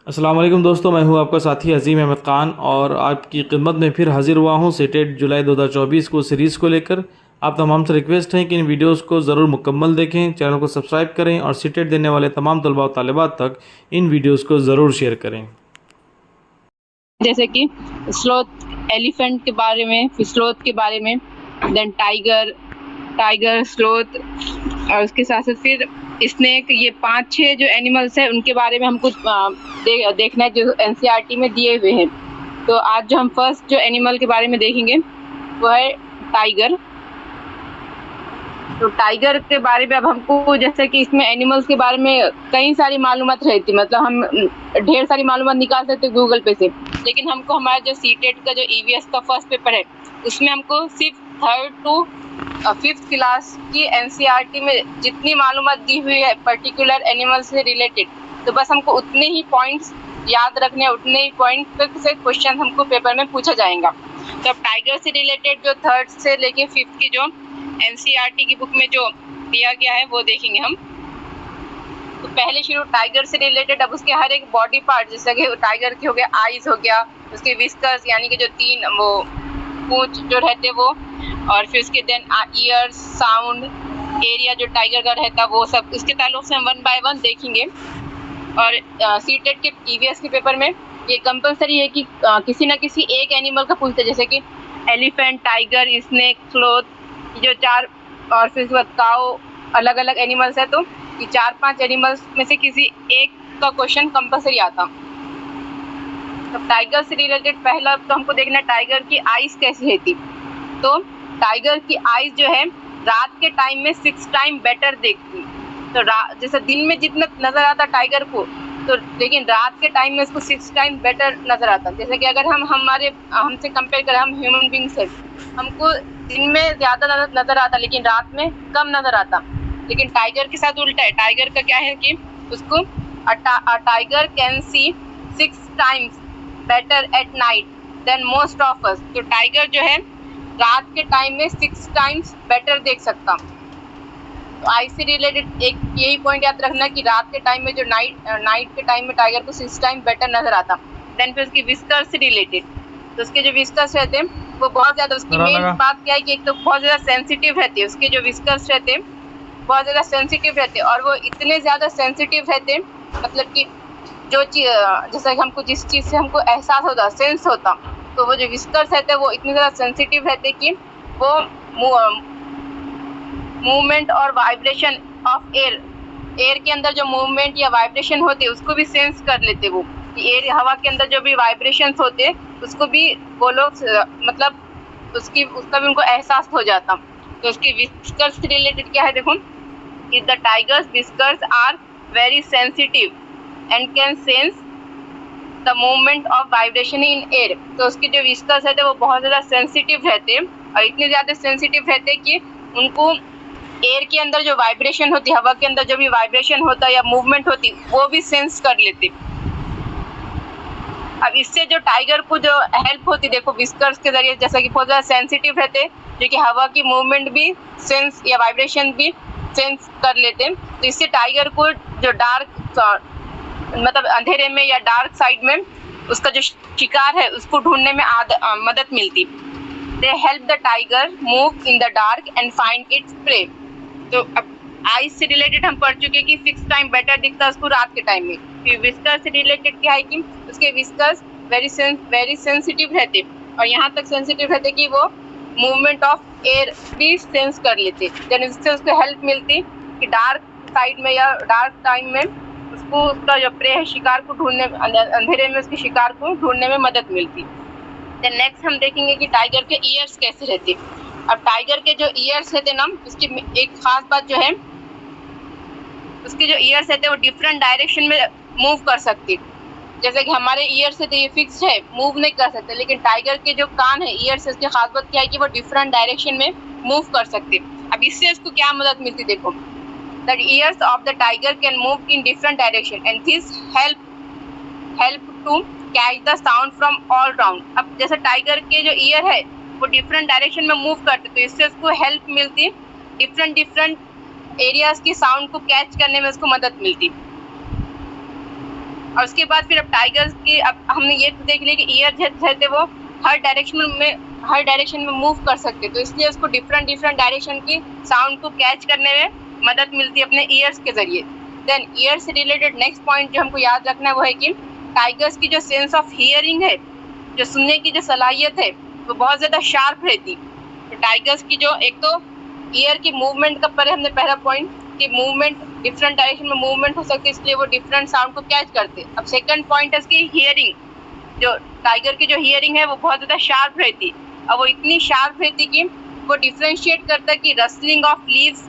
अस्सलाम वालेकुम दोस्तों, मैं हूं आपका साथी अजीम अहमद ख़ान और आपकी खिदमत में फिर हाजिर हुआ हूं सीटेट जुलाई 2024 को सीरीज़ को लेकर। आप तमाम से रिक्वेस्ट है कि इन वीडियोस को ज़रूर मुकम्मल देखें, चैनल को सब्सक्राइब करें और सीटेट देने वाले तमाम तलबा और तालिबात तक इन वीडियोस को ज़रूर शेयर करें। जैसे कि स्लोथ, एलिफेंट के बारे में, फिर स्लोथ के बारे में, देन टाइगर, स्लोथ और उसके साथ साथ फिर स्नेक, ये 5-6 जो एनिमल्स हैं उनके बारे में हमको देखना है जो एनसीईआरटी में दिए हुए हैं। तो आज जो हम फर्स्ट जो एनिमल के बारे में देखेंगे वो है टाइगर। तो टाइगर के बारे में अब हमको, जैसे कि इसमें एनिमल्स के बारे में कई सारी मालूमात रहती, मतलब हम ढेर सारी मालूमात निकाल सकते हैं गूगल पे से, लेकिन हमको हमारा जो सीटेट का जो ईवीएस का फर्स्ट पेपर है उसमें हमको सिर्फ 3rd to 5th क्लास की एनसीईआरटी में जितनी मालूमात दी हुई है पर्टिकुलर एनिमल से रिलेटेड, तो बस हमको उतने ही पॉइंट्स याद रखने, उतने ही पॉइंट से क्वेश्चन हमको पेपर में पूछा जाएगा। तो अब टाइगर से रिलेटेड जो 3rd से लेके 5th की जो एनसीईआरटी की बुक में जो दिया गया है वो देखेंगे हम। तो पहले शुरू टाइगर से रिलेटेड, अब उसके हर एक बॉडी पार्ट, जैसे कि टाइगर के हो गया आईज हो गया, उसके विस्कर्स यानी कि जो 3 वो पूंछ जो रहते वो, और फिर उसके देन ईयर्स, साउंड, एरिया जो टाइगर का रहता वो सब, उसके ताल्लुक से हम 1 बाय 1 देखेंगे। और सीटेट के ईवीएस के पेपर में ये कंपलसरी है कि किसी ना किसी एक एनिमल का पूछते, जैसे कि एलिफेंट, टाइगर, स्नेक, स्लोथ, जो 4, और फिर उसके बाद काऊ, अलग अलग एनिमल्स है, तो ये 4-5 एनिमल्स में से किसी एक का क्वेश्चन कंपलसरी आता। तो टाइगर से रिलेटेड पहला तो हमको देखना है टाइगर की आइज कैसी रहती। तो टाइगर की आइज जो है रात के टाइम में 6 टाइम बेटर देखती। तो जैसे दिन में जितना नजर आता टाइगर को, तो लेकिन रात के टाइम में इसको 6 टाइम बेटर नजर आता। जैसे कि अगर हमसे कंपेयर करें, हम ह्यूमन बींग से, हमको दिन में ज़्यादा नजर आता लेकिन रात में कम नजर आता, लेकिन टाइगर के साथ उल्टा है। टाइगर का क्या है कि उसको tiger can see 6 times better at night than most of us. तो टाइगर जो है रात के टाइम में 6 टाइम्स बेटर देख सकता। तो आई से रिलेटेड एक यही पॉइंट याद रखना कि रात के टाइम में जो नाइट के टाइम में टाइगर को 6 टाइम बेटर नजर आता। देन फिर उसकी विस्कर्स से रिलेटेड, तो उसके जो विस्कर्स रहते हैं वो बहुत ज़्यादा, उसकी मेन बात क्या है कि एक तो बहुत ज़्यादा सेंसिटिव रहती है, उसके जो विस्कर्स रहते हैं बहुत ज़्यादा सेंसिटिव रहते हैं, और वो इतने ज़्यादा सेंसिटिव रहते हैं, मतलब कि जो चीज़, जैसे हमको जिस चीज़ से हमको एहसास होता, सेंस होता, तो वो जो विस्कर्स रहते हैं वो इतने ज़्यादा सेंसिटिव रहते हैं कि वो मूवमेंट और वाइब्रेशन ऑफ एयर के अंदर जो मूवमेंट या वाइब्रेशन होते उसको भी सेंस कर लेते। वो एयर, हवा के अंदर जो भी वाइब्रेशंस होते उसको भी वो लोग, मतलब उसका भी उनको एहसास हो जाता। तो उसके विस्कर्स से रिलेटेड क्या है, देखो, if the tiger's whiskers are very sensitive and can sense the movement of vibration in air. तो उसके जो विस्कर्स रहते हैं वो बहुत ज़्यादा सेंसिटिव रहते हैं, और इतने ज़्यादा सेंसिटिव रहते हैं कि उनको एयर के अंदर जो वाइब्रेशन होती, हवा के अंदर जो भी वाइब्रेशन होता या मूवमेंट होती वो भी सेंस कर लेते। अब इससे जो टाइगर को जो हेल्प होती, देखो विस्कर्स के जरिए, जैसा कि बहुत ज़्यादा सेंसिटिव रहते जो कि हवा की मूवमेंट भी सेंस या वाइब्रेशन भी सेंस कर लेते, तो इससे टाइगर को जो डार्क, मतलब अंधेरे में या डार्क साइड में उसका जो शिकार है उसको ढूंढने में मदद मिलती। They help the tiger move in the dark and find its prey. तो अब आइज से रिलेटेड हम पढ़ चुके कि 6 टाइम बेटर दिखता है उसको रात के टाइम में। फिर विस्कर से रिलेटेड क्या है कि उसके विस्कर्स वेरी सेंसिटिव रहते, और यहाँ तक सेंसिटिव रहते कि वो मूवमेंट ऑफ एयर भी सेंस कर लेते। देन इससे उसको हेल्प मिलती कि डार्क साइड में या डार्क टाइम में उसको उसका जो प्रे है, शिकार को ढूंढने, अंधेरे में उसके शिकार को ढूंढने में मदद मिलती। देन नेक्स्ट हम देखेंगे कि टाइगर के ईयर्स कैसे रहते। अब टाइगर के जो ईयर्स रहते ना, उसकी एक खास बात जो है, उसके जो ईयर्स रहते वो डिफरेंट डायरेक्शन में मूव कर सकती। जैसे कि हमारे ईयर्स है तो ये फिक्स है, मूव नहीं कर सकते, लेकिन टाइगर के जो कान है, ईयर्स, उसकी खास बात क्या है कि वो डिफरेंट डायरेक्शन में मूव कर सकते। अब इससे उसको क्या मदद मिलती, देखो, the ears of the tiger can move in different direction and this help to catch the sound from all round. अब जैसे टाइगर के जो ईयर है वो डिफरेंट डायरेक्शन में मूव करते, तो इससे उसको हेल्प मिलती, डिफरेंट एरियाज की साउंड को कैच करने में उसको मदद मिलती। और उसके बाद फिर अब टाइगर्स की अब हमने ये देख लिया कि ईयर रहते वो हर डायरेक्शन में मूव कर सकते, तो इसलिए उसको डिफरेंट डायरेक्शन की साउंड को कैच करने में मदद मिलती है अपने ईयर्स के जरिए। देन ईयर से रिलेटेड नेक्स्ट पॉइंट जो हमको याद रखना है वो है कि टाइगर्स की जो सेंस ऑफ हियरिंग है, जो सुनने की जो सलाहियत है, वो बहुत ज़्यादा शार्प रहती। तो टाइगर्स की जो एक तो ईयर की मूवमेंट का पर हमने पहला पॉइंट कि मूवमेंट डिफरेंट डायरेक्शन में मूवमेंट हो सकती है, इसलिए वो डिफरेंट साउंड को कैच करते। अब सेकंड पॉइंट है इसकी हियरिंग, जो टाइगर की जो हियरिंग है वो बहुत ज़्यादा शार्प रहती। अब वो इतनी शार्प रहती कि वो डिफ्रेंशिएट करता है कि रस्लिंग ऑफ लीव्स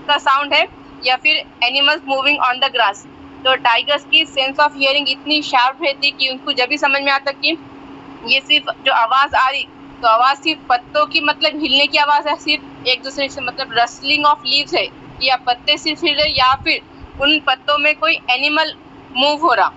का साउंड है या फिर animals moving on the grass. तो टाइगर्स की सेंस ऑफ हियरिंग इतनी शार्प रहती कि उनको जब भी समझ में आता कि ये सिर्फ जो आवाज़ आ रही, तो आवाज़ सिर्फ पत्तों की मतलब हिलने की आवाज़ है, सिर्फ एक दूसरे से मतलब रस्लिंग ऑफ लीव्स है, या पत्ते सिर्फ हिल रहे या फिर उन पत्तों में कोई एनिमल मूव हो रहा।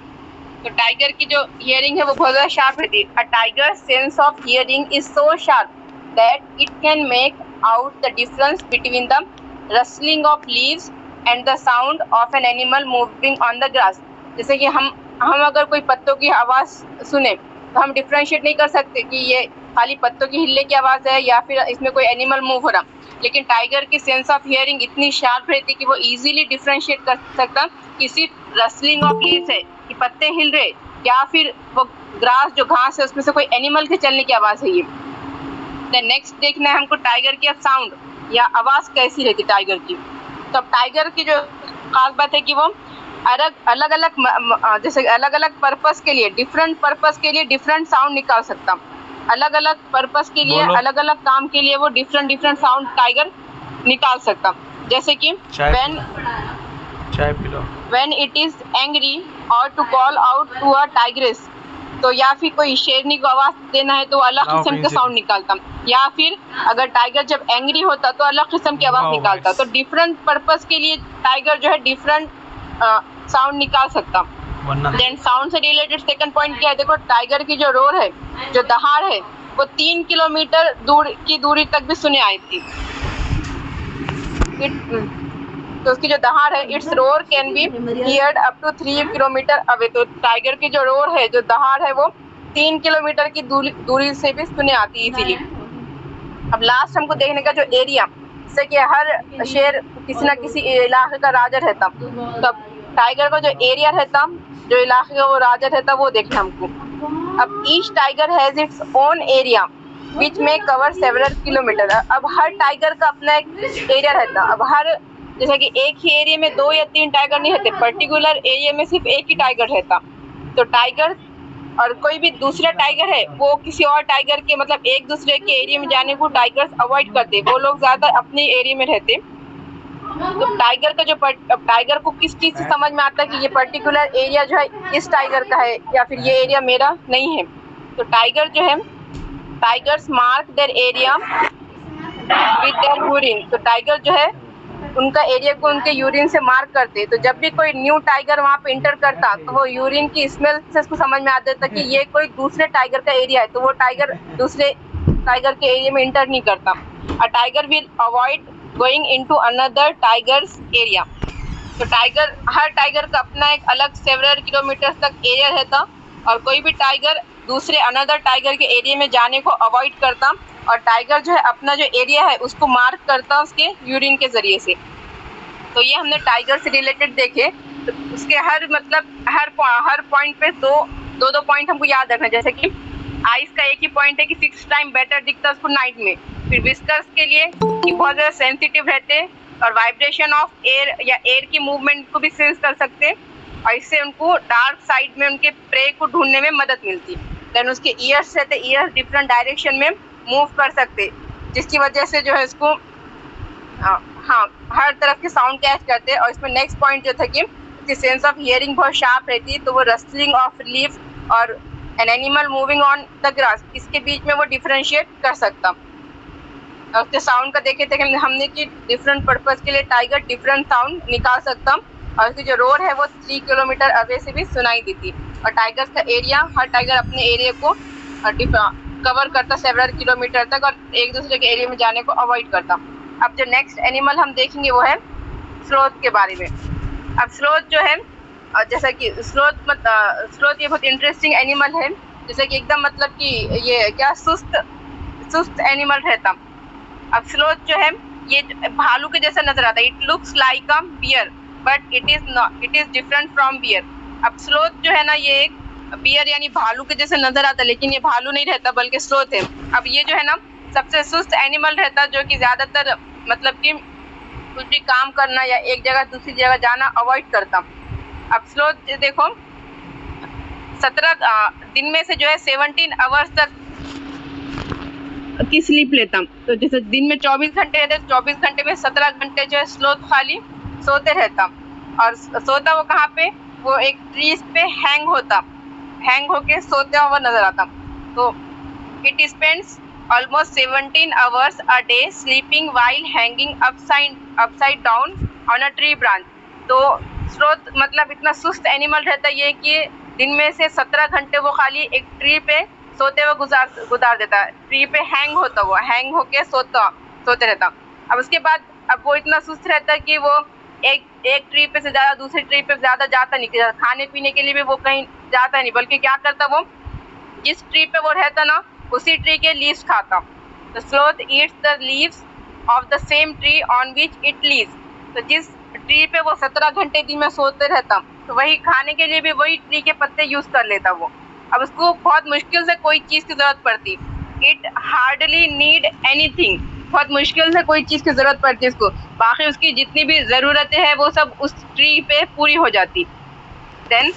तो टाइगर की जो हियरिंग है वो बहुत ज़्यादा शार्प रहती है। A tiger sense of hearing is so sharp that it can make out the difference between the rustling of leaves and the sound of an animal moving on the grass. जैसे कि हम अगर कोई पत्तों की आवाज़ सुने तो हम डिफ्रेंशिएट नहीं कर सकते कि ये खाली पत्तों की हिलने की आवाज़ है या फिर इसमें कोई एनिमल मूव हो रहा। लेकिन टाइगर की सेंस ऑफ हियरिंग इतनी शार्प रहती कि वो इजीली डिफ्रेंशिएट कर सकता कि सिर्फ रस्लिंग ऑफ लीव्स है कि पत्ते हिल रहे या फिर वो ग्रास जो घास है उसमें से कोई एनिमल के चलने की आवाज़ है ये। देन नेक्स्ट देखना है हमको टाइगर की अब साउंड या आवाज़ कैसी रहती टाइगर की। तो अब टाइगर की जो खास बात है कि वो अलग अलग पर्पस के लिए डिफरेंट साउंड निकाल सकता। अलग अलग पर्पस के लिए अलग अलग काम के लिए वो डिफरेंट साउंड टाइगर निकाल सकता। जैसे कि व्हेन इट इज एंग्री और to call out to a tigress, तो या फिर कोई शेरनी को आवाज देना है तो अलग किस्म का साउंड निकालता, या फिर अगर टाइगर जब एंग्री होता तो अलग किस्म की आवाज निकालता। तो डिफरेंट पर्पस के लिए टाइगर जो है डिफरेंट साउंड निकाल सकता। देन साउंड से रिलेटेड सेकंड पॉइंट क्या है, देखो टाइगर की जो रोर है, जो दहाड़ है, वो 3 किलोमीटर दूरी तक भी सुने आई थी। तो उसकी जो दहाड़ है, it's roar can be heard up to 3 kilometre away. तो टाइगर की जो रोर है, जो दहाड़ है, वो 3 किलोमीटर की दूरी से भी सुने आती इजीली। अब लास्ट हमको देखने का जो एरिया, जैसे कि हर शेर किसी न किसी इलाके का राजा रहता, तो टाइगर का जो एरिया रहता, जो इलाके का वो राजा रहता, वो देखना हमको। अब each tiger has its own area which में कवर सेवरल किलोमीटर। अब हर टाइगर का अपना एक एरिया रहता। अब हर जैसे कि एक ही एरिया में 2 या 3 टाइगर नहीं रहते, पर्टिकुलर एरिया में सिर्फ एक ही टाइगर रहता। तो टाइगर और कोई भी दूसरा टाइगर है वो किसी और टाइगर के मतलब एक दूसरे के एरिया में जाने को टाइगर्स अवॉइड करते, वो लोग ज़्यादा अपने एरिया में रहते। तो टाइगर का जो टाइगर को किस चीज़ से समझ में आता है कि ये पर्टिकुलर एरिया जो है इस टाइगर का है या फिर ये एरिया मेरा नहीं है। तो टाइगर जो है, tigers mark their area with their urine. तो टाइगर जो है उनका एरिया को उनके यूरिन से मार्क करते। तो जब भी कोई न्यू टाइगर वहाँ पे इंटर करता तो वो यूरिन की स्मेल से उसको समझ में आ जाता कि ये कोई दूसरे टाइगर का एरिया है, तो वो टाइगर दूसरे टाइगर के एरिया में इंटर नहीं करता। A tiger will avoid going into another tigers area. तो हर टाइगर का अपना एक अलग सेवरल किलोमीटर तक एरिया रहता और कोई भी टाइगर दूसरे अनदर टाइगर के एरिया में जाने को अवॉइड करता। और टाइगर जो है अपना जो एरिया है उसको मार्क करता उसके यूरिन के ज़रिए से। तो ये हमने टाइगर से रिलेटेड देखे। तो उसके हर पॉइंट पे दो पॉइंट हमको याद रखना। जैसे कि आइस का एक ही पॉइंट है कि 6 टाइम बेटर दिखता है उसको नाइट में। फिर विस्कर्स के लिए कि बहुत ज़्यादा सेंसिटिव रहते और वाइब्रेशन ऑफ एयर या एयर की मूवमेंट को भी सेंस कर सकते, और इससे उनको डार्क साइड में उनके प्रे को ढूंढने में मदद मिलती। देन उसके ईयर्स रहते, ईयर्स डिफरेंट डायरेक्शन में मूव कर सकते, जिसकी वजह से जो है इसको हर तरफ के साउंड कैच करते। और इसमें नेक्स्ट पॉइंट जो था कि इसकी सेंस ऑफ हियरिंग बहुत शार्प रहती है, तो वो रस्लिंग ऑफ लीव्स और N animal moving on the grass, इसके बीच में वो डिफरेंशिएट कर सकता। और उसके साउंड का देखे थे हमने कि डिफरेंट पर्पज़ के लिए टाइगर डिफरेंट साउंड निकाल सकता, और उसकी जो रोर है वो 3 किलोमीटर अवे से भी सुनाई देती। और टाइगर्स का एरिया, हर टाइगर अपने एरिया को कवर करता सेवरल किलोमीटर तक और एक दूसरे के एरिया में जाने को अवॉइड करता। अब जो नेक्स्ट एनिमल हम देखेंगे वो है स्लोथ के बारे में। अब स्लोथ जो है और जैसा कि स्लोथ ये बहुत इंटरेस्टिंग एनिमल है, जैसे कि एकदम मतलब कि ये क्या सुस्त एनिमल रहता। अब स्लोथ जो है ये भालू के जैसा नजर आता है। It looks like a bear but it is not, it is different from bear. अब स्लोथ जो है ना ये एक बियर यानी भालू के जैसे नजर आता है, लेकिन ये भालू नहीं रहता बल्कि स्लोथ है। अब ये जो है ना सबसे सुस्त एनिमल रहता, जो कि ज्यादातर मतलब कि कुछ भी काम करना या एक जगह दूसरी जगह जाना अवॉइड करता। अब स्लोथ देखो 17 दिन में से जो है 17 आवर्स तक की स्लीप लेता। तो जैसे दिन में 24 घंटे रहते, 24 घंटे में 17 घंटे जो है स्लोथ खाली सोते रहता। और सोता वो कहाँ पे, वो एक ट्रीज पे हैंग होके सोता हुआ नजर आता। तो it spends almost 17 hours a day sleeping while hanging upside down on a tree branch। तो स्लोथ मतलब इतना सुस्त एनिमल रहता है ये कि दिन में से 17 घंटे वो खाली एक ट्री पे सोते हुए गुजार देता है। ट्री पे हैंग होके सोते रहता। अब उसके बाद अब वो इतना सुस्त रहता है कि वो एक ट्री पे से ज़्यादा दूसरे ट्री पे ज़्यादा जाता नहीं, खाने पीने के लिए भी वो कहीं जाता नहीं, बल्कि क्या करता वो जिस ट्री पे वो रहता ना उसी ट्री के लीव्स खाता। तो sloth eats the leaves of the same tree on which it leaves. तो जिस ट्री पे वो 17 घंटे दिन में सोते रहता, तो वही खाने के लिए भी वही ट्री के पत्ते यूज कर लेता वो। अब उसको बहुत मुश्किल से कोई चीज़ की ज़रूरत पड़ती। It hardly need anything. बहुत मुश्किल से कोई चीज़ की ज़रूरत पड़ती उसको, बाकी उसकी जितनी भी ज़रूरतें हैं वो सब उस ट्री पे पूरी हो जाती। देन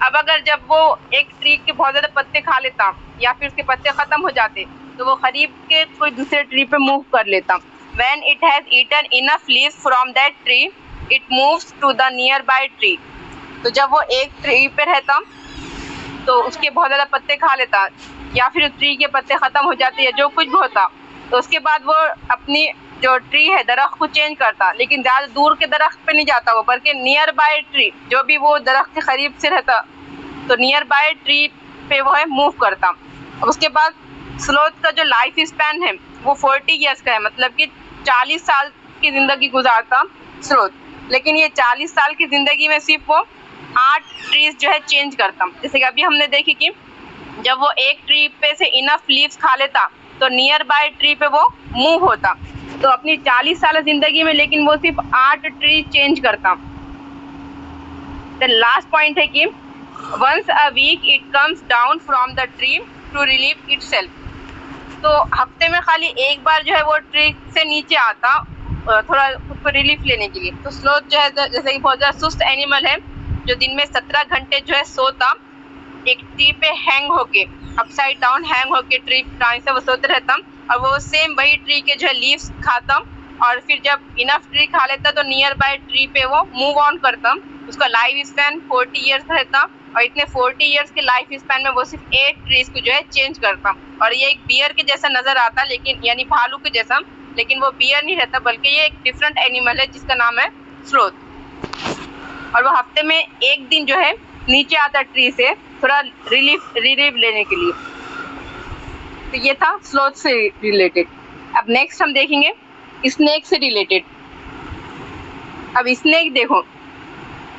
अब अगर जब वो एक ट्री के बहुत ज़्यादा पत्ते खा लेता या फिर उसके पत्ते ख़त्म हो जाते, तो वो करीब के कोई दूसरे ट्री पे मूव कर लेता। When it has eaten enough leaves from that tree, it moves to the nearby tree। तो जब वो एक ट्री पे रहता तो उसके बहुत ज़्यादा पत्ते खा लेता या फिर ट्री के पत्ते ख़त्म हो जाते या जो कुछ भी होता, तो उसके बाद वो अपनी जो ट्री है दरख्त को चेंज करता, लेकिन ज़्यादा दूर के दरख्त पे नहीं जाता वो, बल्कि नियर बाय ट्री जो भी वो दरख्त के करीब से रहता तो नियर बाय ट्री पे वो है मूव करता। अब उसके बाद स्लोथ का जो लाइफ स्पैन है वो 40 ईयर्स का है, मतलब कि 40 साल की ज़िंदगी गुजारता स्लोथ। लेकिन ये 40 साल की ज़िंदगी में सिर्फ वो 8 ट्रीज जो है चेंज करता। जैसे कि अभी हमने देखी कि जब वो एक ट्री पे से इनफ लीव्स खा लेता तो नियर बाय ट्री पे वो मूव होता। तो अपनी 40 साल ज़िंदगी में लेकिन वो सिर्फ 8 ट्री चेंज करता। लास्ट पॉइंट है कि once a week it comes down from the tree to relieve itself. तो हफ्ते में खाली एक बार जो है वो ट्री से नीचे आता थोड़ा खुद को रिलीफ लेने के लिए। तो स्लोथ जो है जैसे कि बहुत ज़्यादा सुस्त एनिमल है जो दिन में 17 घंटे जो है सोता, एक ट्री पे हैंग होके अपसाइड डाउन हैंग होके ट्री ब्रांच से वो सोते रहता और वो सेम वही ट्री के जो है लीव्स खाता और फिर जब इनफ ट्री खा लेता तो नियर बाय ट्री पे वो मूव ऑन करता। उसका लाइफ स्पैन 40 ईयर्स रहता और इतने 40 ईयर्स के लाइफ स्पैन में वो सिर्फ 8 ट्रीज को जो है चेंज करता। और ये एक बियर के जैसा नज़र आता, लेकिन यानी भालू के जैसा, लेकिन वो बियर नहीं रहता बल्कि ये एक डिफरेंट एनिमल है जिसका नाम है स्लोथ। और वो हफ्ते में एक दिन जो है नीचे आता ट्री से थोड़ा रिलीफ लेने के लिए। तो ये था स्लोथ से रिलेटेड। अब नेक्स्ट हम देखेंगे स्नेक से रिलेटेड। अब स्नेक देखो,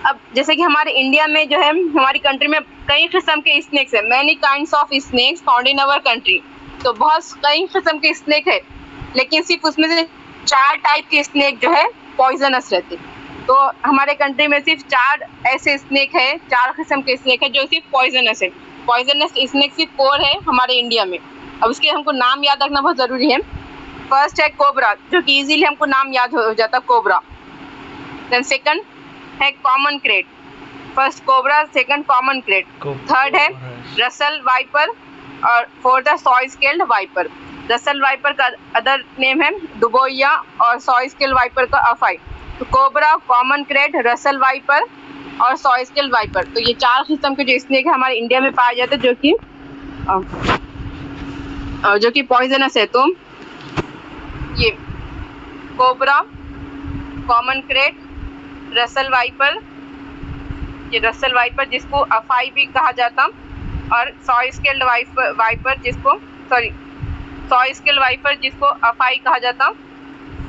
अब जैसे कि हमारे इंडिया में जो है हमारी कंट्री में कई किस्म के स्नेक्स है, many kinds of snakes found in our country. तो बहुत कई किस्म के स्नेक है, लेकिन सिर्फ उसमें से 4 टाइप के स्नेक जो है पॉइजनस रहते। तो हमारे कंट्री में सिर्फ 4 ऐसे स्नेक है, 4 किस्म के स्नेक है जो सिर्फ पॉइजनस है। पॉइजनस स्नेक सिर्फ 4 है हमारे इंडिया में। अब उसके हमको नाम याद रखना बहुत ज़रूरी है। फर्स्ट है कोबरा, जो कि इजीली हमको नाम याद हो जाता कोबरा। देन सेकंड है common crate, first cobra, second common crate. Third है रसल वाइपर और फोर्थ है soy scaled viper. Russell viper का अदर नेम है दुबोइया और सॉय स्केल्ड वाइपर का अफाई। तो cobra, common crate, Russell viper और सॉय स्केल्ड वाइपर, तो ये 4 किस्म के जो स्नेक है हमारे इंडिया में पाए जाते हैं जो कि पॉइजनस है। तो ये cobra, common crate, Russell viper, ये रसल वाइपर जिसको अफाई भी कहा जाता, और सॉय स्केल्ड वाइपर जिसको अफाई कहा जाता,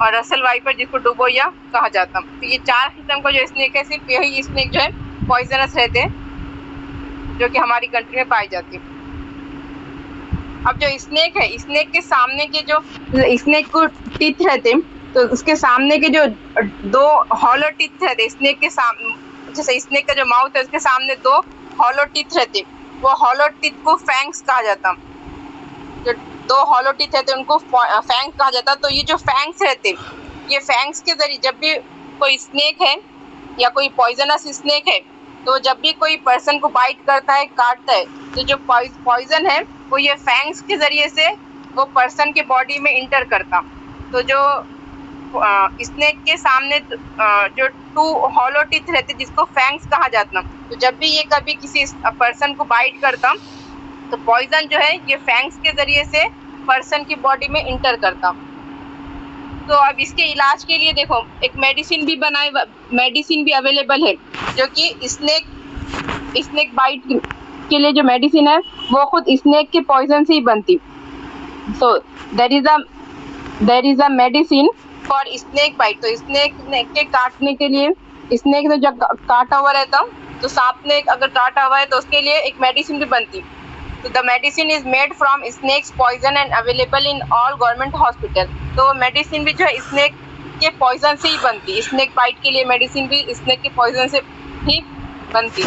और रसल वाइपर जिसको डुबोया कहा जाता। तो ये 4 किस्म का जो स्नेक है सिर्फ यही स्नेक जो है पॉइजनस रहते हैं, जो कि हमारी कंट्री में पाई जाती है। अब जो स्नेक है, स्नेक के सामने के जो स्नेक को टीथ रहते हैं, तो उसके सामने के जो 2 हॉलो टीथ रहते हैं स्नेक के सामने, जैसे स्नेक का जो माउथ है उसके सामने 2 हॉलो टीथ रहते हैं, वो हॉलो टीथ को फैंग्स कहा जाता। जो 2 हॉलो टीथ रहते हैं उनको फैंग कहा जाता। तो ये जो फैंग्स रहते हैं, ये फैंग्स के जरिए जब भी कोई स्नेक है या कोई पॉइजनस स्नेक है, तो जब भी कोई पर्सन को बाइट करता है, काटता है, तो जो पॉइजन है वो ये फैंग्स के जरिए से वो पर्सन के बॉडी में इंटर करता। तो जो स्नेक के सामने जो 2 हॉलो टीथ रहते जिसको फैंग्स कहा जाता, तो जब भी ये कभी किसी पर्सन को बाइट करता, तो पॉइजन जो है ये फैंग्स के जरिए से पर्सन की बॉडी में इंटर करता। तो अब इसके इलाज के लिए देखो, एक मेडिसिन भी अवेलेबल है, जो कि स्नेक बाइट के लिए जो मेडिसिन है वो खुद स्नेक के पॉइजन से ही बनती। So there is a medicine for snake bite. तो स्नेक के काटने के लिए, स्नेक ने जब काटा हुआ रहता, तो सांप ने अगर काटा हुआ है तो उसके लिए एक मेडिसिन भी बनती। तो the medicine is made from snake's poison and available in all government hospital. तो मेडिसिन भी जो है स्नेक के पॉइजन से ही बनती। स्नेक बाइट के लिए मेडिसिन भी स्नेक के पॉइजन से ही बनती।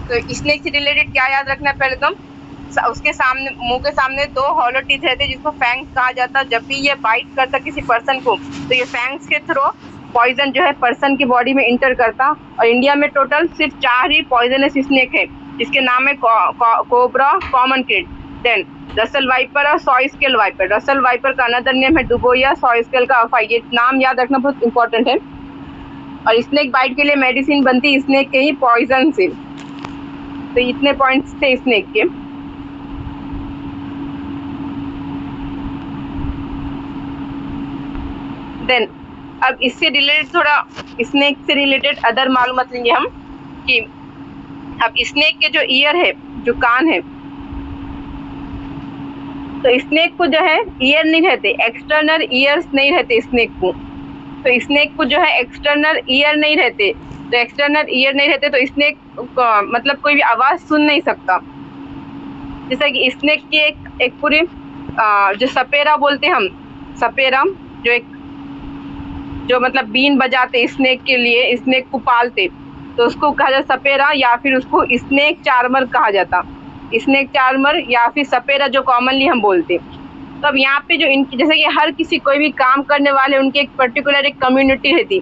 तो स्नेक से रिलेटेड क्या याद रखना है, पहले तो उसके सामने, मुंह के सामने 2 हॉलो टीथ रहते जिसको फैंग्स कहा जाता। जब भी ये बाइट करता किसी पर्सन को, तो ये फैंग्स के थ्रू पॉइजन जो है पर्सन की बॉडी में इंटर करता। और इंडिया में टोटल सिर्फ 4 ही पॉइजनस स्नेक है, जिसके नाम है cobra, common krait, then Russell viper और saw scale viper. Russell viper का अनदर नेम है डुबोया, सॉय स्केल का अफाई। ये नाम याद रखना बहुत इंपॉर्टेंट है। और स्नेक बाइट के लिए मेडिसिन बनती स्नेक के ही पॉइजन से। तो इतने पॉइंट्स थे स्नेक के। देन अब इससे रिलेटेड थोड़ा स्नेक से रिलेटेड अदर मालूमात लेंगे हम, कि अब स्नेक के जो ईयर है, जो कान है, तो स्नेक को जो है ईयर नहीं रहते, एक्सटर्नल ईयर्स नहीं रहते स्नेक को। तो स्नेक को जो है एक्सटर्नल ईयर नहीं रहते, तो एक्सटर्नल ईयर नहीं रहते तो स्नेक मतलब कोई भी आवाज़ सुन नहीं सकता। जैसा कि स्नेक की एक पूरी जो सपेरा बोलते हम, सपेरा जो मतलब बीन बजाते स्नेक के लिए, स्नेक को पालते, तो उसको कहा जाता सपेरा, या फिर उसको स्नेक चार्मर कहा जाता। स्नेक चार्मर या फिर सपेरा जो कॉमनली हम बोलते। तो अब यहाँ पे जो इनकी, जैसे कि हर किसी कोई भी काम करने वाले उनकी एक पर्टिकुलर एक कम्युनिटी रहती,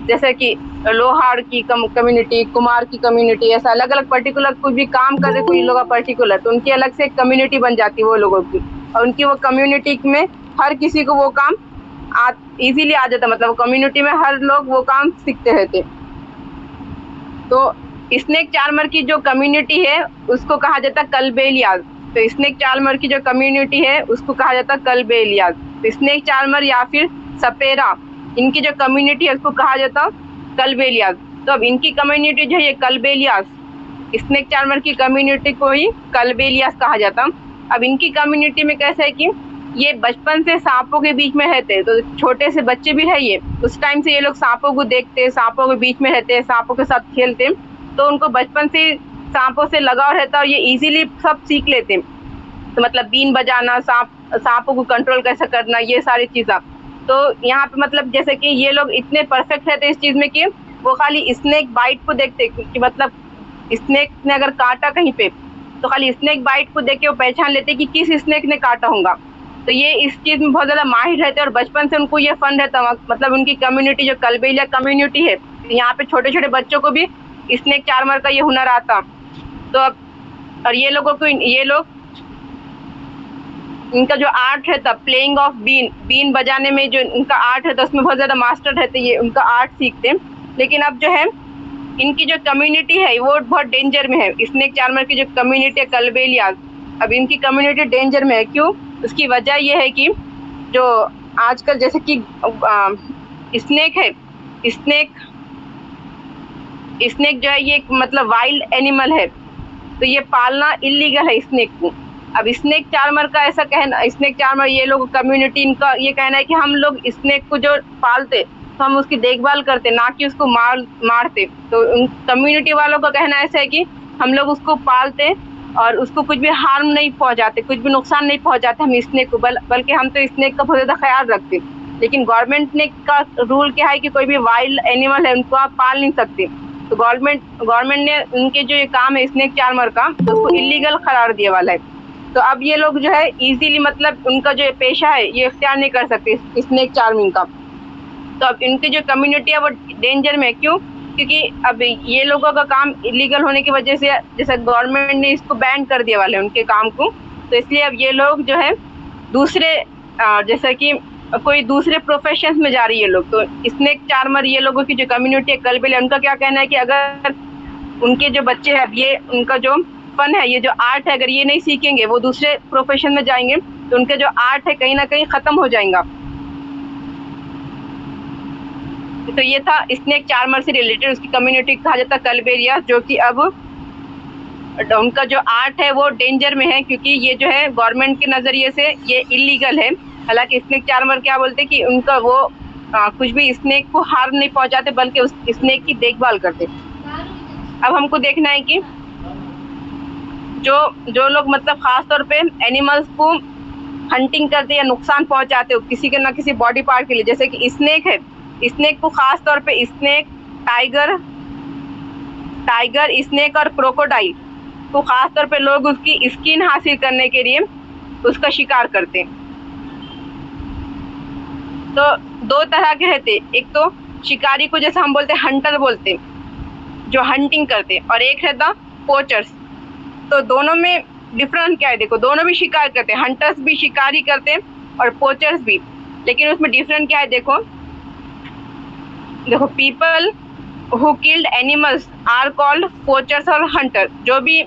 जैसे कि लोहार की कम्युनिटी, कुमार की कम्युनिटी, ऐसा अलग अलग पर्टिकुलर कुछ भी काम कर रहे कोई लोग पर्टिकुलर, तो उनकी अलग से एक कम्युनिटी बन जाती है वो लोगों की। और उनकी वो कम्युनिटी में हर किसी को वो काम इजीली आ जाता, मतलब कम्युनिटी में हर लोग वो काम सीखते रहते। तो स्नेक चार्मर की जो कम्युनिटी है उसको कहा जाता कलबेलियाज। तो स्नेक चार्मर की जो कम्युनिटी है उसको कहा जाता कलबेलियाज। तो स्नेक चार्मर या फिर सपेरा, इनकी जो कम्युनिटी है उसको कहा जाता कलबेलियाज। तो अब इनकी कम्युनिटी जो है ये कलबेलियाज, स्नेक चार्मर की कम्युनिटी को ही कलबेलियाज कहा जाता। अब इनकी कम्युनिटी में कैसा है कि ये बचपन से सांपों के बीच में रहते हैं, तो छोटे से बच्चे भी है ये, उस टाइम से ये लोग सांपों को देखते हैं, सांपों के बीच में रहते हैं, सांपों के साथ खेलते हैं, तो उनको बचपन से सांपों से लगाव रहता है और ये इजीली सब सीख लेते हैं। तो मतलब बीन बजाना, सांपों को कंट्रोल कैसे करना, ये सारी चीज़ें। तो यहाँ पे मतलब जैसे कि ये लोग इतने परफेक्ट रहते हैं इस चीज़ में कि वो खाली स्नेक बाइट को देखते, कि मतलब स्नेक ने अगर काटा कहीं पे, तो खाली स्नेक बाइट को देख के वो पहचान लेते कि किस स्नेक ने काटा होगा। तो ये इस चीज़ में बहुत ज़्यादा माहिर रहते हैं और बचपन से उनको ये फन रहता है। मतलब उनकी कम्युनिटी जो कलबेलिया कम्युनिटी है, यहाँ पे छोटे छोटे बच्चों को भी स्नेक चार्मर का ये हुनर आता। तो अब और ये लोग इनका जो आर्ट रहता, प्लेइंग ऑफ बीन बजाने में जो इनका आर्ट रहता, उसमें बहुत ज़्यादा मास्टर रहते, ये उनका आर्ट सीखते हैं। लेकिन अब जो है इनकी जो कम्युनिटी है वो बहुत डेंजर में है। स्नेक चार्मर की जो कम्युनिटी है कलबेलियाज, अब इनकी कम्युनिटी डेंजर में है। क्यों? उसकी वजह ये है कि जो आजकल जैसे कि स्नेक है, स्नेक जो है ये मतलब वाइल्ड एनिमल है, तो ये पालना इलीगल है स्नेक को। अब स्नेक चार्मर का ऐसा कहना, स्नेक चार्मर ये लोग कम्युनिटी इनका ये कहना है कि हम लोग स्नेक को जो पालते, हम उसकी देखभाल करते, ना कि उसको मारते। तो कम्युनिटी वालों का कहना ऐसा है कि हम लोग उसको पालते और उसको कुछ भी हार्म नहीं पहुंचाते, कुछ भी नुकसान नहीं पहुंचाते हम स्नेक को, बल्कि हम तो स्नेक का बहुत ज़्यादा ख्याल रखते। लेकिन गवर्नमेंट ने का रूल क्या है कि कोई भी वाइल्ड एनिमल है उनको आप पाल नहीं सकते। तो गवर्नमेंट ने उनके जो ये काम है स्नेक चार्मर का, तो उसको इलीगल करार दिया वाला है। तो अब ये लोग जो है इजीली, मतलब उनका जो पेशा है ये इख्तियार नहीं कर सकते स्नेक चार्मिंग का। तो अब इनकी जो कम्युनिटी है वो डेंजर में है। क्यों? क्योंकि अब ये लोगों का काम इलीगल होने की वजह से, जैसे गवर्नमेंट ने इसको बैन कर दिया वाले उनके काम को, तो इसलिए अब ये लोग जो है दूसरे जैसा कि कोई दूसरे प्रोफेशंस में जा रही है लोग। तो स्नेक चार्मर ये लोगों की जो कम्युनिटी है कलबेल, उनका क्या कहना है कि अगर उनके जो बच्चे हैं, अब ये उनका जो फन है, ये जो आर्ट है, अगर ये नहीं सीखेंगे, वो दूसरे प्रोफेशन में जाएंगे, तो उनके जो आर्ट है कहीं ना कहीं खत्म हो जाएगा। तो ये था स्नेक चार्मर से रिलेटेड, उसकी कम्युनिटी कहा जाता है कलबेरिया, जो कि अब उनका जो आर्ट है वो डेंजर में है, क्योंकि ये जो है गवर्नमेंट के नज़रिए से ये इलीगल है। हालांकि स्नेक चार्मर क्या बोलते हैं कि उनका वो कुछ भी स्नेक को हार्म नहीं पहुंचाते, बल्कि उस स्नेक की देखभाल करते। अब हमको देखना है कि जो लोग मतलब खास तौर पे एनिमल्स को हंटिंग करते या नुकसान पहुंचाते हो किसी के ना किसी बॉडी पार्ट के लिए, जैसे कि स्नेक है, स्नेक को खास तौर पे स्नेक, टाइगर स्नेक और क्रोकोडाइल को खास तौर पे लोग उसकी स्किन हासिल करने के लिए उसका शिकार करते हैं। तो दो तरह के रहते, एक तो शिकारी को जैसे हम बोलते हैं हंटर बोलते, जो हंटिंग करते, और एक रहता पोचर्स। तो दोनों में डिफरेंस क्या है? देखो, दोनों भी शिकार करते हैं, हंटर्स भी शिकारी करते हैं और पोचर्स भी, लेकिन उसमें डिफरेंस क्या है? देखो people who killed animals are called poachers और हंटर। जो भी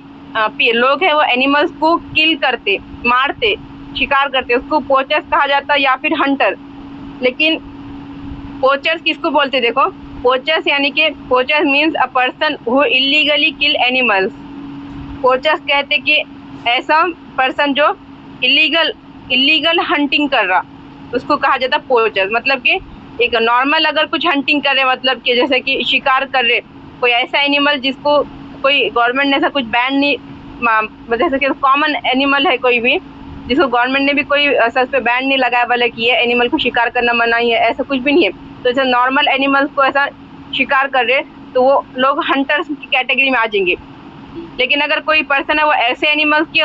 लोग हैं वो एनिमल्स को किल करते, मारते, शिकार करते, उसको पोचर्स कहा जाता है या फिर हंटर। लेकिन पोचर्स किसको बोलते? देखो, पोचर्स यानी कि poachers means a person who illegally kill animals. Poachers कहते कि ऐसा पर्सन जो इलीगल हंटिंग कर रहा, उसको कहा जाता पोचर्स। मतलब कि एक नॉर्मल अगर कुछ हंटिंग कर रहे, मतलब कि जैसे कि शिकार कर रहे कोई ऐसा एनिमल जिसको कोई गवर्नमेंट ने ऐसा कुछ बैन नहीं, जैसे कि कॉमन एनिमल है कोई भी जिसको गवर्नमेंट ने भी कोई ऐसा उस पर बैन नहीं लगाया वाला कि ये एनिमल को शिकार करना मना ही है, ऐसा कुछ भी नहीं है। तो जैसे नॉर्मल एनिमल्स को ऐसा शिकार कर रहे तो वो लोग हंटर्स की कैटेगरी में आ जाएंगे। लेकिन अगर कोई पर्सन है वो ऐसे एनिमल्स की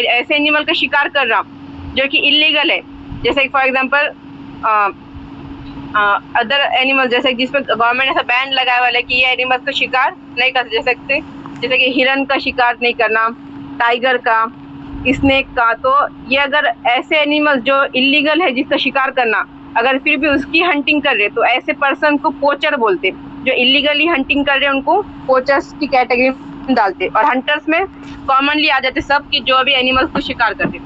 ऐसे एनिमल का शिकार कर रहा जो कि इलीगल है, जैसे फॉर एग्जांपल अदर एनिमल, जैसे जिसपे गवर्नमेंट ऐसा बैन लगाया वाला है कि ये एनिमल्स का शिकार नहीं कर सकते, जैसे कि हिरन का शिकार नहीं करना, टाइगर का, स्नेक का। तो ये अगर ऐसे एनिमल जो इलीगल है जिसका शिकार करना, अगर फिर भी उसकी हंटिंग कर रहे तो ऐसे पर्सन को पोचर बोलते। जो इलीगली हंटिंग कर रहे हैं उनको पोचर्स की कैटेगरी में डालते, और हंटर्स में कॉमनली आ जाते सब कि जो भी एनिमल्स को शिकार करते।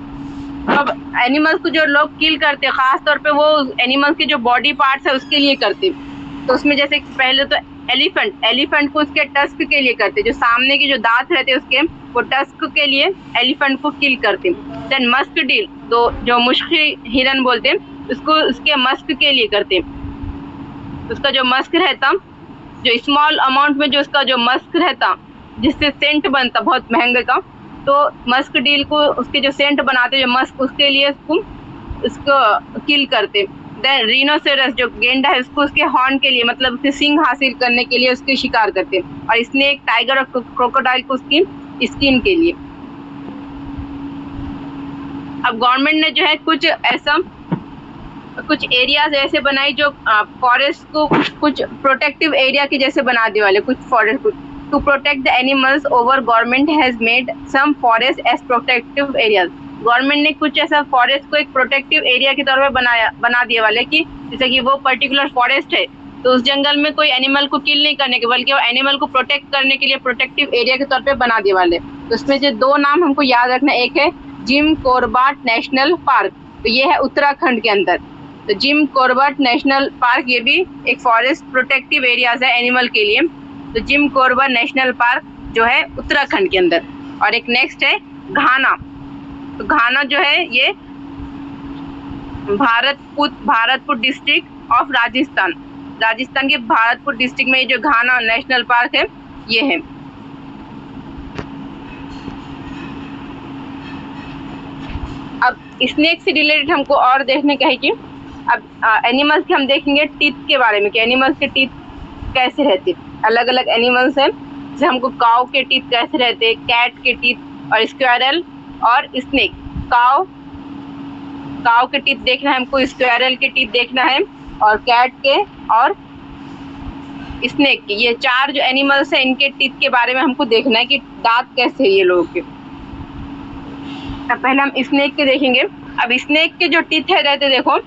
अब एनिमल्स को जो लोग किल करते खास तौर पे वो एनिमल्स के जो बॉडी पार्ट्स है उसके लिए करते। तो उसमें जैसे पहले तो एलिफेंट को उसके टस्क के लिए करते, जो सामने के जो दांत रहते उसके, वो टस्क के लिए एलिफेंट को किल करते। देन मस्क डील, तो जो मुश्किल हिरन बोलते हैं उसको उसके मस्क के लिए करते। उसका जो मस्क रहता, जो स्मॉल अमाउंट में जो उसका जो मस्क रहता जिससे सेंट बनता बहुत महंगे का, तो मस्क डील को उसके जो सेंट बनाते जो मस्क, उसके लिए उसको किल करते। देन रिनोसेरस जो गेंडा है उसको उसके हॉर्न के लिए, मतलब उसके सींग हासिल करने के लिए उसके शिकार करते। और स्नेक, टाइगर और क्रोकोडाइल को उसकी स्किन के लिए। अब गवर्नमेंट ने जो है कुछ एरियाज ऐसे बनाई जो फॉरेस्ट को कुछ प्रोटेक्टिव एरिया के जैसे बना दिए वाले, कुछ फॉरेस्ट को to protect the animals over. Government has made some forest as protective areas. Government ने कुछ ऐसा फॉरेस्ट को एक प्रोटेक्टिव एरिया के तौर पर बना दिए वाले कि जैसे कि वो पर्टिकुलर फॉरेस्ट है तो उस जंगल में कोई एनिमल को किल नहीं करने के, बल्कि वो एनिमल को प्रोटेक्ट करने के लिए प्रोटेक्टिव एरिया के तौर पे बना दिए वाले। तो उसमें जो दो नाम हमको याद रखना, एक है जिम कॉर्बेट नेशनल पार्क, तो ये है उत्तराखंड के अंदर। तो जिम कॉर्बेट नेशनल पार्क ये भी एक फॉरेस्ट प्रोटेक्टिव एरियाज है एनिमल के लिए। तो जिम कॉर्बेट नेशनल पार्क जो है उत्तराखंड के अंदर। और एक नेक्स्ट है घाना। तो घाना जो है ये भारतपुर डिस्ट्रिक्ट ऑफ राजस्थान। राजस्थान के भरतपुर डिस्ट्रिक्ट में ये जो घाना नेशनल पार्क है ये है। अब स्नेक से रिलेटेड हमको और देखने का है कि अब एनिमल्स के हम देखेंगे टीथ के बारे में कि एनिमल्स के टीथ कैसे रहते। अलग अलग एनिमल्स हैं, जैसे हमको काऊ के टीथ कैसे रहते, कैट के टीथ और स्क्वायरल और स्नेक। काऊ के टीथ देखना है हमको, स्क्वायरल के टीथ देखना है और कैट के और स्नेक के। ये चार जो एनिमल्स हैं इनके टीथ के बारे में हमको देखना है कि दांत कैसे है ये लोगों के। अब पहले हम स्नेक के देखेंगे। अब स्नेक के जो टीथ है रहते, देखो